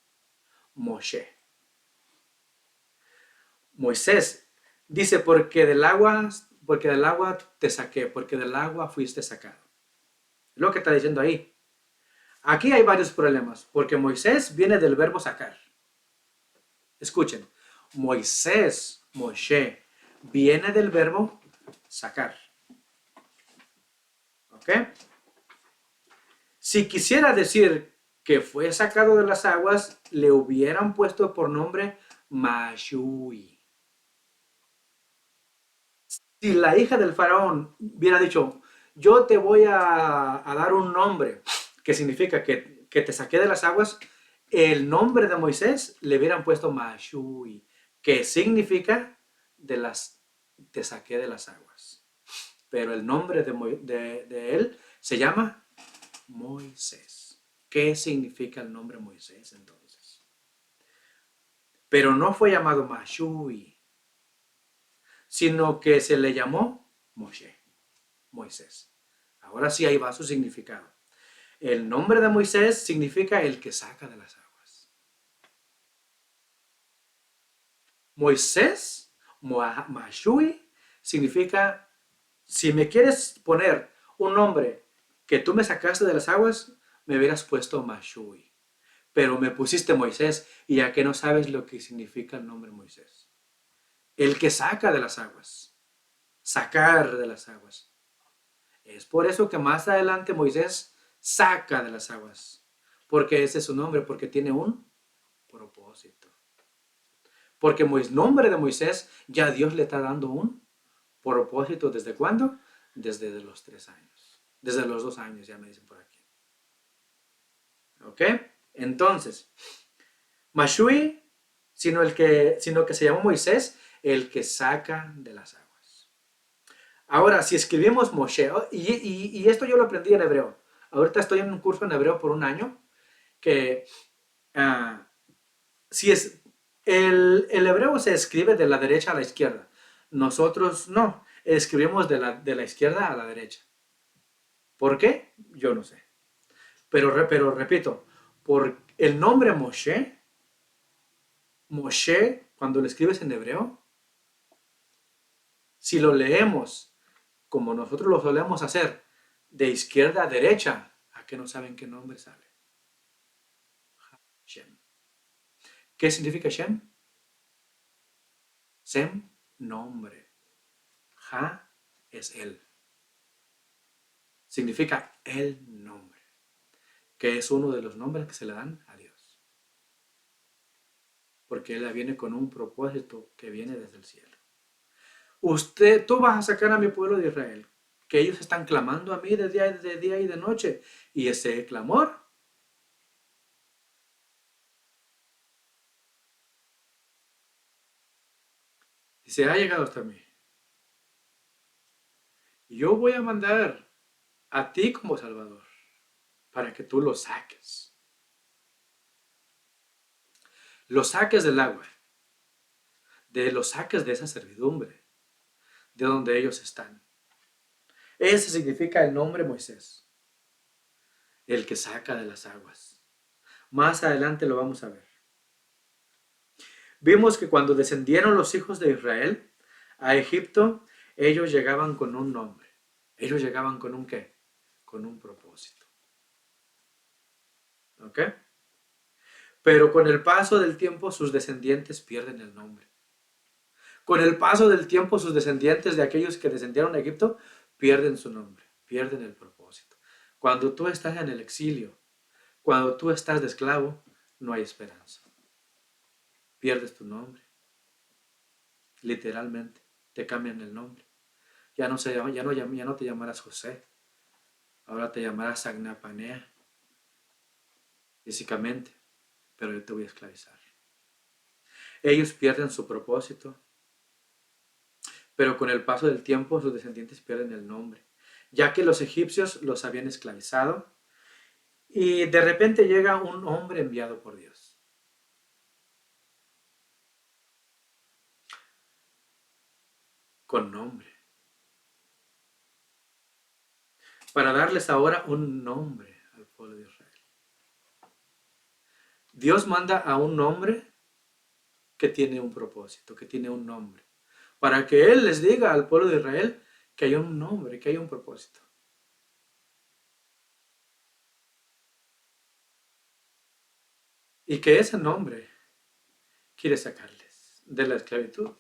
A: Moshe. Moisés dice, porque del agua te saqué, porque del agua fuiste sacado. Es lo que está diciendo ahí. Aquí hay varios problemas, porque Moisés viene del verbo sacar. Escuchen, Moisés, Moshe, viene del verbo sacar. ¿Ok? Si quisiera decir que fue sacado de las aguas, le hubieran puesto por nombre Mashui. Si la hija del faraón hubiera dicho, yo te voy a dar un nombre que significa que te saqué de las aguas, el nombre de Moisés le hubieran puesto Mashui, que significa te saqué de las aguas. Pero el nombre de él se llama Moisés. ¿Qué significa el nombre Moisés entonces? Pero no fue llamado Mashui, sino que se le llamó Moshe, Moisés. Ahora sí, ahí va su significado. El nombre de Moisés significa el que saca de las aguas. Moisés, Mashui, significa, si me quieres poner un nombre que tú me sacaste de las aguas, me hubieras puesto Mashui. Pero me pusiste Moisés y ya que no sabes lo que significa el nombre Moisés. El que saca de las aguas. Sacar de las aguas. Es por eso que más adelante Moisés saca de las aguas. Porque ese es su nombre, porque tiene un propósito. Porque el nombre de Moisés ya Dios le está dando un propósito. ¿Desde cuándo? Desde los 3 años. Desde los 2 años, ya me dicen por aquí. ¿Ok? Entonces, Mashui, sino que se llamó Moisés, el que saca de las aguas. Ahora, si escribimos Moshe, y esto yo lo aprendí en hebreo. Ahorita estoy en un curso en hebreo por un año, que ah, si es, el hebreo se escribe de la derecha a la izquierda. Nosotros no, escribimos de la izquierda a la derecha. ¿Por qué? Yo no sé. Pero repito, por el nombre Moshe, cuando lo escribes en hebreo, si lo leemos como nosotros lo solemos hacer, de izquierda a derecha, ¿a qué no saben qué nombre sale? Shem. ¿Qué significa Shem? Sem, nombre. Ja es él. Significa el nombre, que es uno de los nombres que se le dan a Dios. Porque Él viene con un propósito que viene desde el cielo. Tú vas a sacar a mi pueblo de Israel, que ellos están clamando a mí de día y de noche. Y ese clamor se ha llegado hasta mí. Y yo voy a mandar a ti como Salvador para que tú lo saques. Lo saques del agua, lo saques de esa servidumbre, de donde ellos están. Ese significa el nombre Moisés, el que saca de las aguas. Más adelante lo vamos a ver. Vimos que cuando descendieron los hijos de Israel a Egipto, ellos llegaban con un nombre. Ellos llegaban con un qué? Con un propósito. ¿Ok? Pero con el paso del tiempo sus descendientes pierden el nombre. Con el paso del tiempo sus descendientes de aquellos que descendieron a Egipto pierden su nombre, pierden el propósito. Cuando tú estás en el exilio, cuando tú estás de esclavo, no hay esperanza. Pierdes tu nombre. Literalmente, te cambian el nombre. Ya no te llamarás José. Ahora te llamarás Agnapanea, físicamente, pero yo te voy a esclavizar. Ellos pierden su propósito, pero con el paso del tiempo sus descendientes pierden el nombre, ya que los egipcios los habían esclavizado y de repente llega un hombre enviado por Dios. Con nombre. Para darles ahora un nombre al pueblo de Israel. Dios manda a un hombre que tiene un propósito, que tiene un nombre, para que Él les diga al pueblo de Israel que hay un nombre, que hay un propósito. Y que ese nombre quiere sacarles de la esclavitud.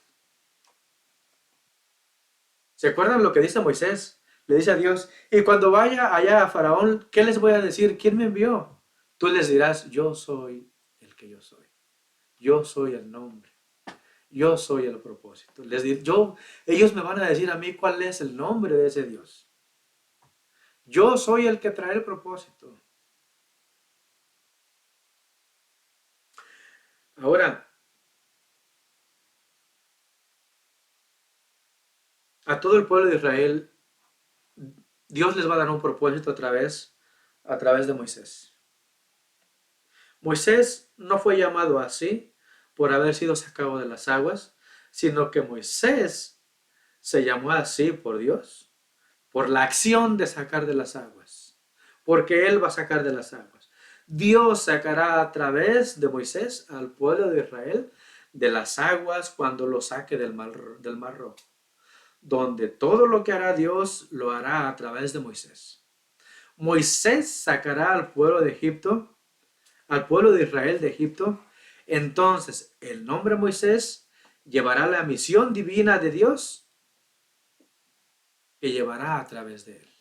A: ¿Se acuerdan lo que dice Moisés? Le dice a Dios, y cuando vaya allá a Faraón, ¿qué les voy a decir? ¿Quién me envió? Tú les dirás, yo soy el que yo soy. Yo soy el nombre. Yo soy el propósito. Ellos me van a decir a mí cuál es el nombre de ese Dios. Yo soy el que trae el propósito. Ahora, a todo el pueblo de Israel, Dios les va a dar un propósito a través de Moisés. Moisés no fue llamado así por haber sido sacado de las aguas, sino que Moisés se llamó así por Dios, por la acción de sacar de las aguas, porque Él va a sacar de las aguas. Dios sacará a través de Moisés al pueblo de Israel de las aguas cuando lo saque del mar Rojo, donde todo lo que hará Dios lo hará a través de Moisés. Moisés sacará al pueblo de Egipto, al pueblo de Israel de Egipto. Entonces el nombre Moisés llevará la misión divina de Dios que llevará a través de él.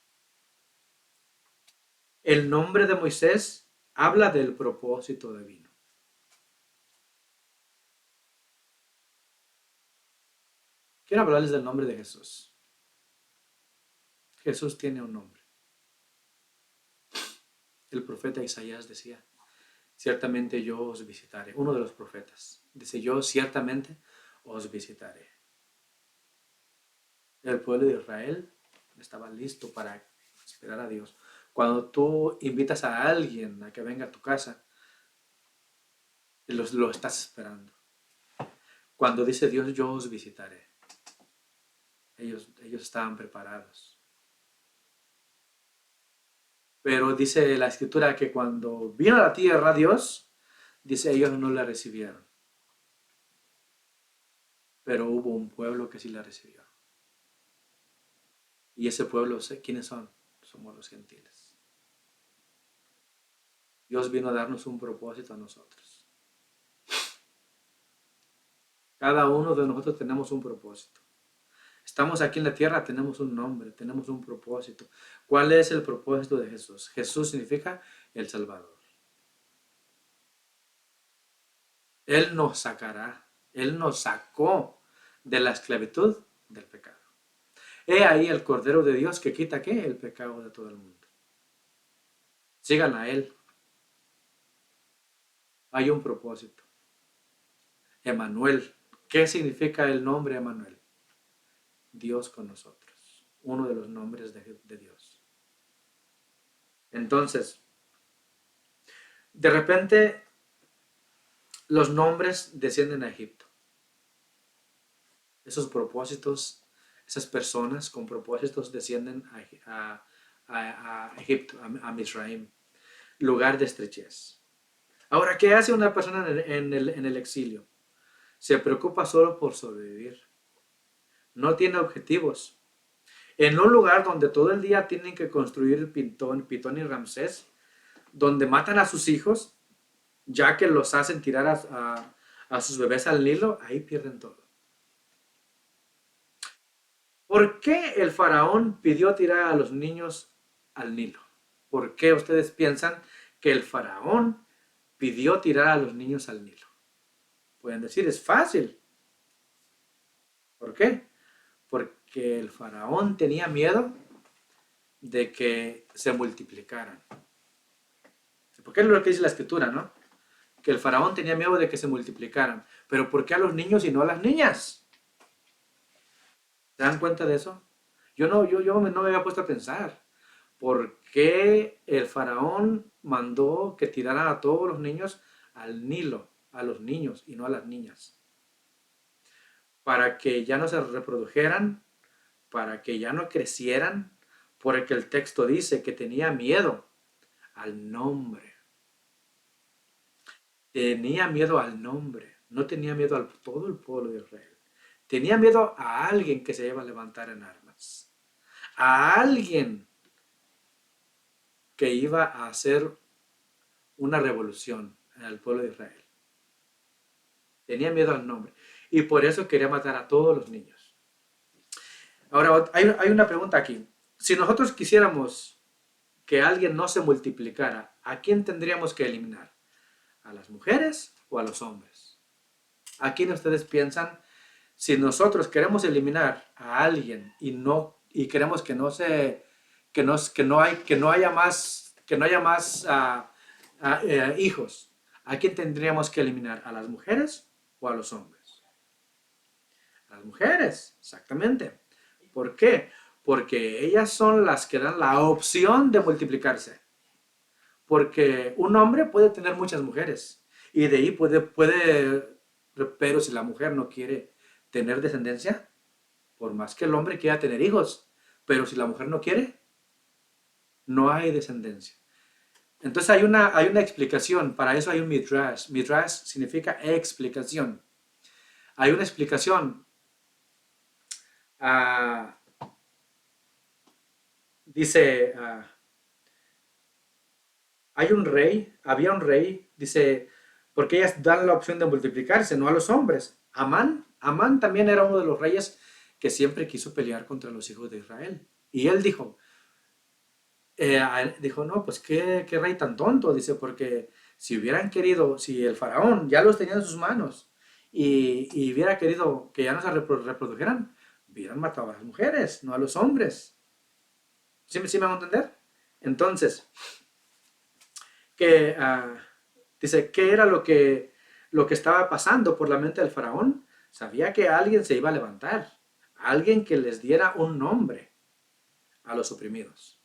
A: El nombre de Moisés habla del propósito divino. quiero hablarles del nombre de Jesús. Jesús tiene un nombre. El profeta Isaías decía, ciertamente yo os visitaré. Uno de los profetas dice, yo ciertamente os visitaré. El pueblo de Israel estaba listo para esperar a Dios. Cuando tú invitas a alguien a que venga a tu casa, lo estás esperando. Cuando dice Dios, yo os visitaré, ellos estaban preparados. Pero dice la escritura que cuando vino a la tierra Dios, dice, ellos no la recibieron. Pero hubo un pueblo que sí la recibió. Y ese pueblo, ¿quiénes son? Somos los gentiles. Dios vino a darnos un propósito a nosotros. Cada uno de nosotros tenemos un propósito. Estamos aquí en la tierra, tenemos un nombre, tenemos un propósito. ¿Cuál es el propósito de Jesús? Jesús significa el Salvador. Él nos sacará, Él nos sacó de la esclavitud del pecado. He ahí el Cordero de Dios que quita, ¿qué? El pecado de todo el mundo. Sigan a Él. Hay un propósito. Emanuel. ¿Qué significa el nombre Emanuel? Dios con nosotros. Uno de los nombres de Dios. Entonces, de repente, los nombres descienden a Egipto. Esos propósitos, esas personas con propósitos descienden a Egipto, a Misraim, lugar de estrechez. Ahora, ¿qué hace una persona en el exilio? Se preocupa solo por sobrevivir. No tiene objetivos. En un lugar donde todo el día tienen que construir Pitón y Ramsés, donde matan a sus hijos, ya que los hacen tirar a sus bebés al Nilo, ahí pierden todo. ¿Por qué el faraón pidió tirar a los niños al Nilo? ¿Por qué ustedes piensan que el faraón pidió tirar a los niños al Nilo? Pueden decir, es fácil. ¿Por qué? Porque el faraón tenía miedo de que se multiplicaran. Porque es lo que dice la escritura, ¿no? Que el faraón tenía miedo de que se multiplicaran. Pero ¿por qué a los niños y no a las niñas? ¿Se dan cuenta de eso? Yo no me había puesto a pensar. ¿Por qué el faraón mandó que tiraran a todos los niños al Nilo? A los niños y no a las niñas. Para que ya no se reprodujeran, para que ya no crecieran, porque el texto dice que tenía miedo al nombre. Tenía miedo al nombre, no tenía miedo a todo el pueblo de Israel. Tenía miedo a alguien que se iba a levantar en armas. A alguien que iba a hacer una revolución en el pueblo de Israel. Tenía miedo al nombre. Y por eso quería matar a todos los niños. Ahora, hay una pregunta aquí. Si nosotros quisiéramos que alguien no se multiplicara, ¿a quién tendríamos que eliminar? ¿A las mujeres o a los hombres? ¿A quién ustedes piensan? Si nosotros queremos eliminar a alguien y queremos que no haya más hijos, ¿a quién tendríamos que eliminar? ¿A las mujeres o a los hombres? A las mujeres, exactamente. ¿Por qué? Porque ellas son las que dan la opción de multiplicarse. Porque un hombre puede tener muchas mujeres y de ahí pero si la mujer no quiere tener descendencia, por más que el hombre quiera tener hijos, pero si la mujer no quiere, no hay descendencia. Entonces hay una explicación, para eso hay un midrash. Midrash significa explicación. Hay una explicación. Dice, había un rey, dice, porque ellas dan la opción de multiplicarse, no a los hombres. Amán también era uno de los reyes que siempre quiso pelear contra los hijos de Israel. Y él dijo, no, pues qué rey tan tonto, dice, porque si hubieran querido, si el faraón ya los tenía en sus manos y hubiera querido que ya no se reprodujeran, hubieran matado a las mujeres, no a los hombres. ¿Sí me van a entender? Entonces, que dice, ¿qué era lo que estaba pasando por la mente del faraón? Sabía que alguien se iba a levantar, alguien que les diera un nombre a los oprimidos.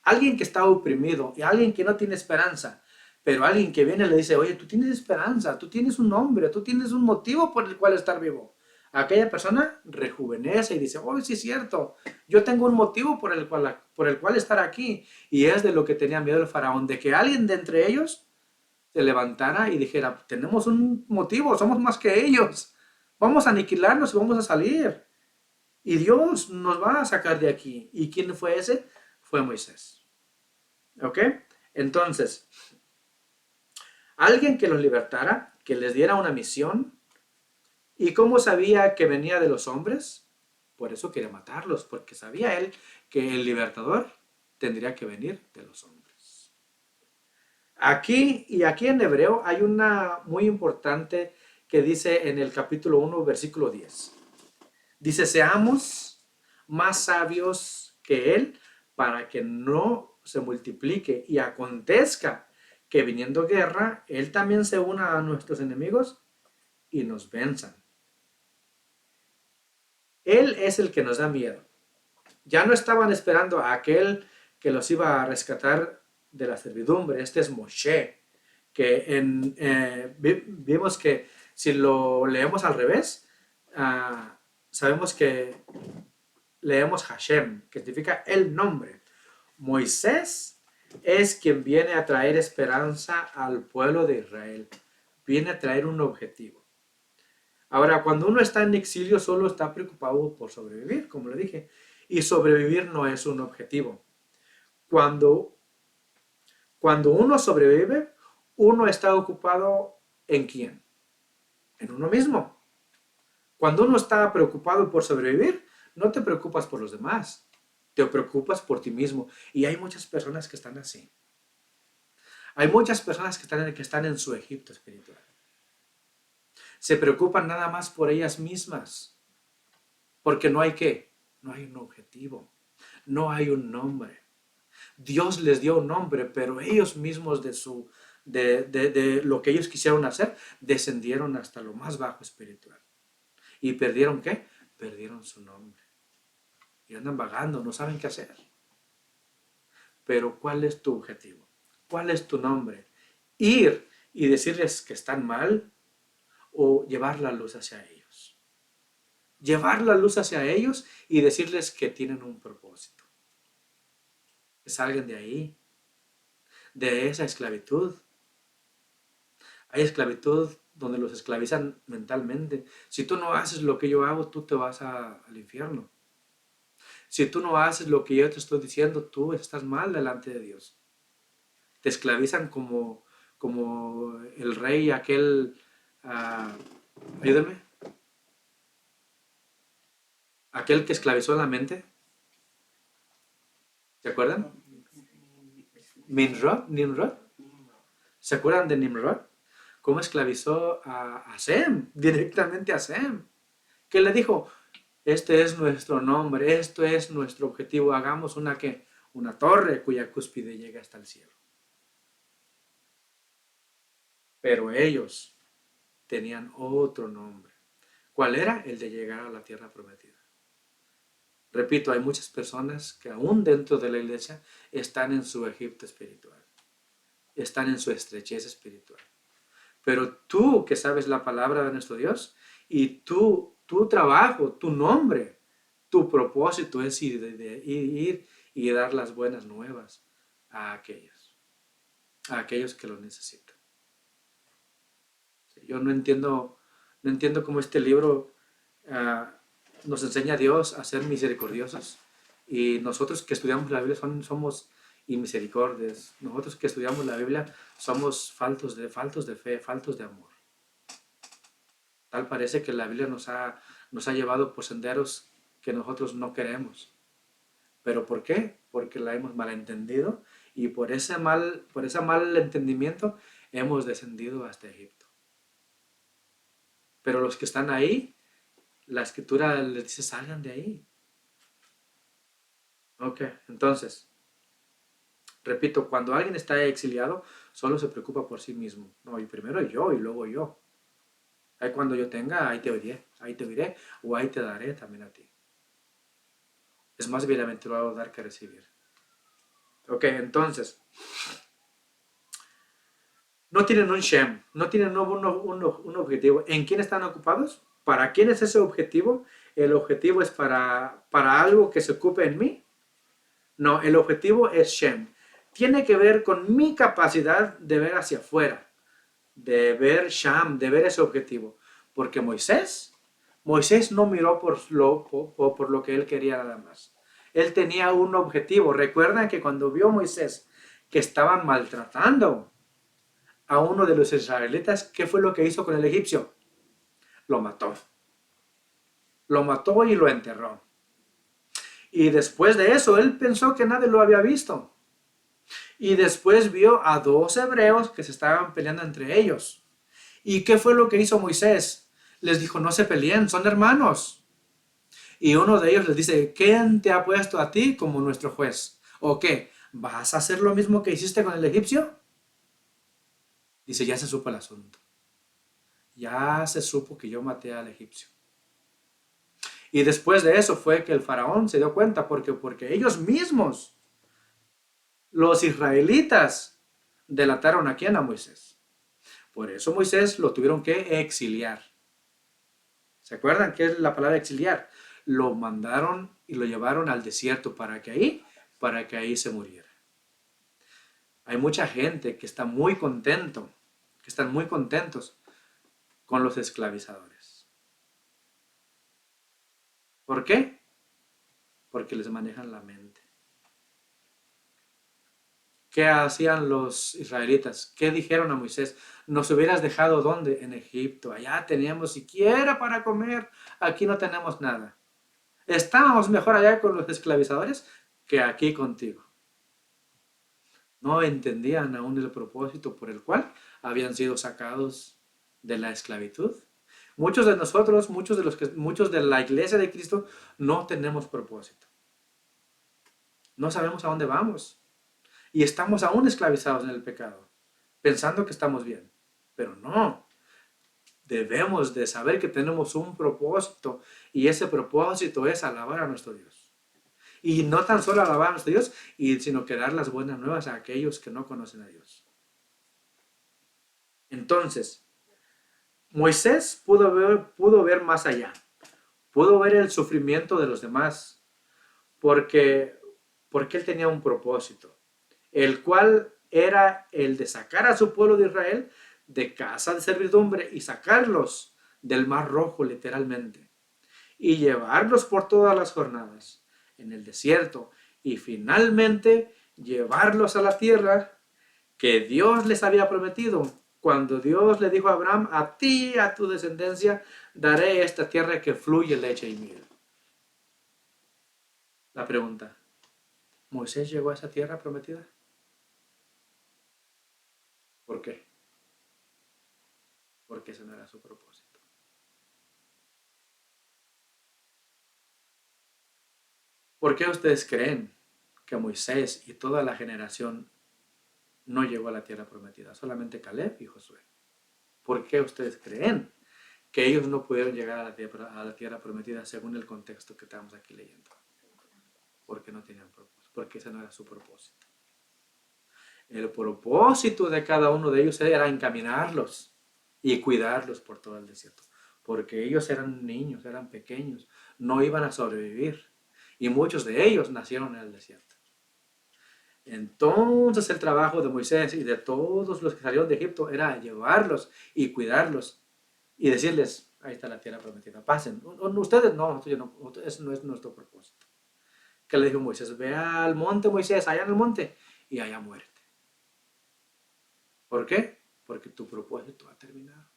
A: Alguien que está oprimido y alguien que no tiene esperanza, pero alguien que viene y le dice, oye, tú tienes esperanza, tú tienes un nombre, tú tienes un motivo por el cual estar vivo. Aquella persona rejuvenece y dice, oh, sí es cierto, yo tengo un motivo por el cual estar aquí. Y es de lo que tenía miedo el faraón, de que alguien de entre ellos se levantara y dijera, tenemos un motivo, somos más que ellos, vamos a aniquilarlos y vamos a salir. Y Dios nos va a sacar de aquí. ¿Y quién fue ese? Fue Moisés. ¿Ok? Entonces, alguien que los libertara, que les diera una misión. ¿Y cómo sabía que venía de los hombres? Por eso quería matarlos, porque sabía él que el libertador tendría que venir de los hombres. Aquí en hebreo hay una muy importante que dice en el capítulo 1, versículo 10. Dice, seamos más sabios que él para que no se multiplique y acontezca que viniendo guerra, él también se una a nuestros enemigos y nos venzan. Él es el que nos da miedo. Ya no estaban esperando a aquel que los iba a rescatar de la servidumbre. Este es Moshe, que vimos que si lo leemos al revés, sabemos que leemos Hashem, que significa el nombre. Moisés es quien viene a traer esperanza al pueblo de Israel. Viene a traer un objetivo. Ahora, cuando uno está en exilio, solo está preocupado por sobrevivir, como le dije. Y sobrevivir no es un objetivo. Cuando, cuando uno sobrevive, uno está ocupado ¿en quién? En uno mismo. Cuando uno está preocupado por sobrevivir, no te preocupas por los demás. Te preocupas por ti mismo. Y hay muchas personas que están así. Hay muchas personas que están en su Egipto espiritual. Se preocupan nada más por ellas mismas. Porque no hay qué. No hay un objetivo. No hay un nombre. Dios les dio un nombre, pero ellos mismos de lo que ellos quisieron hacer, descendieron hasta lo más bajo espiritual. ¿Y perdieron qué? Perdieron su nombre. Y andan vagando, no saben qué hacer. Pero ¿cuál es tu objetivo? ¿Cuál es tu nombre? ¿Ir y decirles que están mal o llevar la luz hacia ellos? Llevar la luz hacia ellos y decirles que tienen un propósito. Que salgan de ahí, de esa esclavitud. Hay esclavitud donde los esclavizan mentalmente. Si tú no haces lo que yo hago, tú te vas al infierno. Si tú no haces lo que yo te estoy diciendo, tú estás mal delante de Dios. Te esclavizan como el rey aquel, ayúdame, aquel que esclavizó la mente. ¿Se acuerdan? Nimrod. ¿Se acuerdan de Nimrod? ¿Cómo esclavizó a Sem? Directamente a Sem. ¿Qué le dijo? Este es nuestro nombre, esto es nuestro objetivo. Hagamos una torre cuya cúspide llega hasta el cielo. Pero ellos tenían otro nombre. ¿Cuál era? El de llegar a la tierra prometida. Repito, hay muchas personas que aún dentro de la iglesia están en su Egipto espiritual. Están en su estrechez espiritual. Pero tú que sabes la palabra de nuestro Dios y tu trabajo, tu nombre, tu propósito es ir y dar las buenas nuevas a aquellos que lo necesitan. Yo no entiendo cómo este libro nos enseña a Dios a ser misericordiosos y nosotros que estudiamos la Biblia somos inmisericordias. Nosotros que estudiamos la Biblia somos faltos de fe, faltos de amor. Tal parece que la Biblia nos ha llevado por senderos que nosotros no queremos. ¿Pero por qué? Porque la hemos malentendido y por ese mal entendimiento hemos descendido hasta Egipto. Pero los que están ahí, La escritura les dice, salgan de ahí. Ok, entonces, repito, cuando alguien está exiliado, solo se preocupa por sí mismo. No, y primero yo y luego yo. Ahí cuando yo tenga, ahí te oiré, o ahí te daré también a ti. Es más bienaventurado dar que recibir. Ok, entonces, no tienen un Shem, no tienen un objetivo. ¿En quién están ocupados? ¿Para quién es ese objetivo? ¿El objetivo es para algo que se ocupe en mí? No, el objetivo es Shem. Tiene que ver con mi capacidad de ver hacia afuera, de ver Sham, de ver ese objetivo. Porque Moisés no miró por lo que él quería nada más. Él tenía un objetivo. Recuerdan que cuando vio Moisés que estaban maltratando a uno de los israelitas, ¿qué fue lo que hizo con el egipcio? Lo mató. Lo mató y lo enterró. Y después de eso, él pensó que nadie lo había visto. Y después vio a dos hebreos que se estaban peleando entre ellos. ¿Y qué fue lo que hizo Moisés? Les dijo, no se peleen, son hermanos. Y uno de ellos les dice, ¿quién te ha puesto a ti como nuestro juez? ¿O qué? ¿Vas a hacer lo mismo que hiciste con el egipcio? Dice, ya se supo el asunto. Ya se supo que yo maté al egipcio. Y después de eso fue que el faraón se dio cuenta, porque ellos mismos, los israelitas, delataron a quién, a Moisés. Por eso Moisés lo tuvieron que exiliar. ¿Se acuerdan qué es la palabra exiliar? Lo mandaron y lo llevaron al desierto para que ahí se muriera. Hay mucha gente que está muy contento, que están muy contentos con los esclavizadores. ¿Por qué? Porque les manejan la mente. ¿Qué hacían los israelitas? ¿Qué dijeron a Moisés? Nos hubieras dejado ¿dónde? En Egipto. Allá teníamos siquiera para comer. Aquí no tenemos nada. Estábamos mejor allá con los esclavizadores que aquí contigo. No entendían aún el propósito por el cual habían sido sacados de la esclavitud. Muchos de nosotros, muchos de la iglesia de Cristo, no tenemos propósito. No sabemos a dónde vamos. Y estamos aún esclavizados en el pecado, pensando que estamos bien. Pero no. Debemos de saber que tenemos un propósito y ese propósito es alabar a nuestro Dios. Y no tan solo alabar a nuestro Dios, sino que dar las buenas nuevas a aquellos que no conocen a Dios. Entonces, Moisés pudo ver más allá. Pudo ver el sufrimiento de los demás porque, porque él tenía un propósito, el cual era el de sacar a su pueblo de Israel de casa de servidumbre y sacarlos del Mar Rojo literalmente y llevarlos por todas las jornadas en el desierto y finalmente llevarlos a la tierra que Dios les había prometido. Cuando Dios le dijo a Abraham, a ti, a tu descendencia, daré esta tierra que fluye leche y miel. La pregunta, ¿Moisés llegó a esa tierra prometida? ¿Por qué? Porque ese no era su propósito. ¿Por qué ustedes creen que Moisés y toda la generación no llegó a la tierra prometida? Solamente Caleb y Josué. ¿Por qué ustedes creen que ellos no pudieron llegar a la tierra prometida según el contexto que estamos aquí leyendo? Porque no tenían propósito, porque ese no era su propósito. El propósito de cada uno de ellos era encaminarlos y cuidarlos por todo el desierto, porque ellos eran niños, eran pequeños, no iban a sobrevivir y muchos de ellos nacieron en el desierto. Entonces el trabajo de Moisés y de todos los que salieron de Egipto era llevarlos y cuidarlos y decirles, ahí está la tierra prometida, pasen. Ustedes no, eso no es nuestro propósito. ¿Qué le dijo Moisés? Ve al monte, Moisés, allá en el monte, y allá muérete. ¿Por qué? Porque tu propósito ha terminado.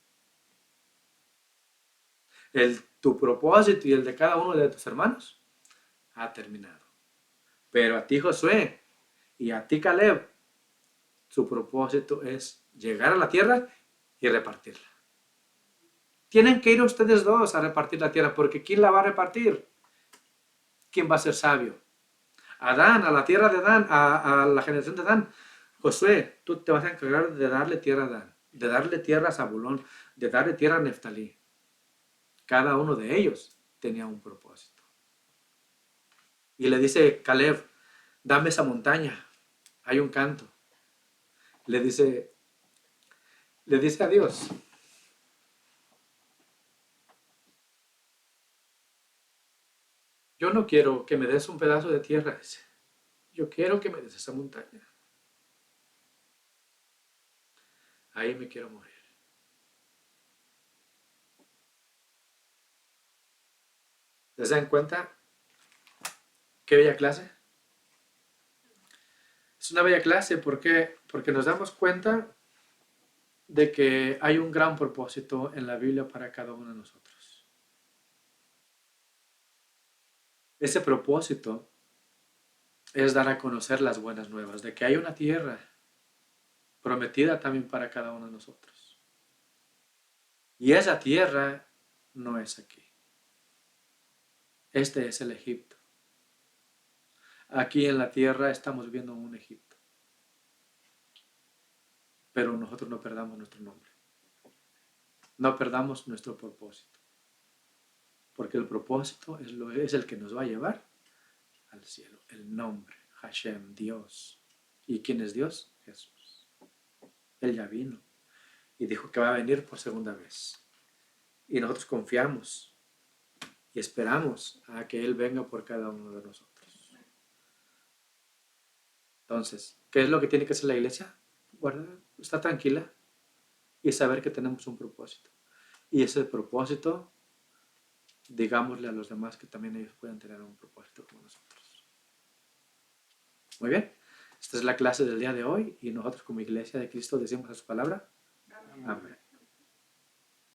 A: Tu propósito y el de cada uno de tus hermanos ha terminado. Pero a ti, Josué, y a ti, Caleb, su propósito es llegar a la tierra y repartirla. Tienen que ir ustedes dos a repartir la tierra, porque ¿quién la va a repartir? ¿Quién va a ser sabio? Adán, a la tierra de Adán, a la generación de Adán. Josué, tú te vas a encargar de darle tierra a Adán, de darle tierra a Zabulón, de darle tierra a Neftalí. Cada uno de ellos tenía un propósito. Y le dice Caleb, dame esa montaña, hay un canto. Le dice a Dios, yo no quiero que me des un pedazo de tierra, dice. Yo quiero que me des esa montaña. Ahí me quiero morir. ¿Se dan cuenta? ¿Qué bella clase? Es una bella clase porque nos damos cuenta de que hay un gran propósito en la Biblia para cada uno de nosotros. Ese propósito es dar a conocer las buenas nuevas, de que hay una tierra prometida también para cada uno de nosotros. Y esa tierra no es aquí. Este es el Egipto. Aquí en la tierra estamos viendo un Egipto. Pero nosotros no perdamos nuestro nombre. No perdamos nuestro propósito. Porque el propósito es el que nos va a llevar al cielo. El nombre, Hashem, Dios. ¿Y quién es Dios? Jesús. Él ya vino y dijo que va a venir por segunda vez. Y nosotros confiamos y esperamos a que Él venga por cada uno de nosotros. Entonces, ¿qué es lo que tiene que hacer la iglesia? Guardar, estar tranquila y saber que tenemos un propósito. Y ese propósito, digámosle a los demás que también ellos puedan tener un propósito como nosotros. Muy bien, esta es la clase del día de hoy y nosotros como Iglesia de Cristo decimos a su palabra. Amén.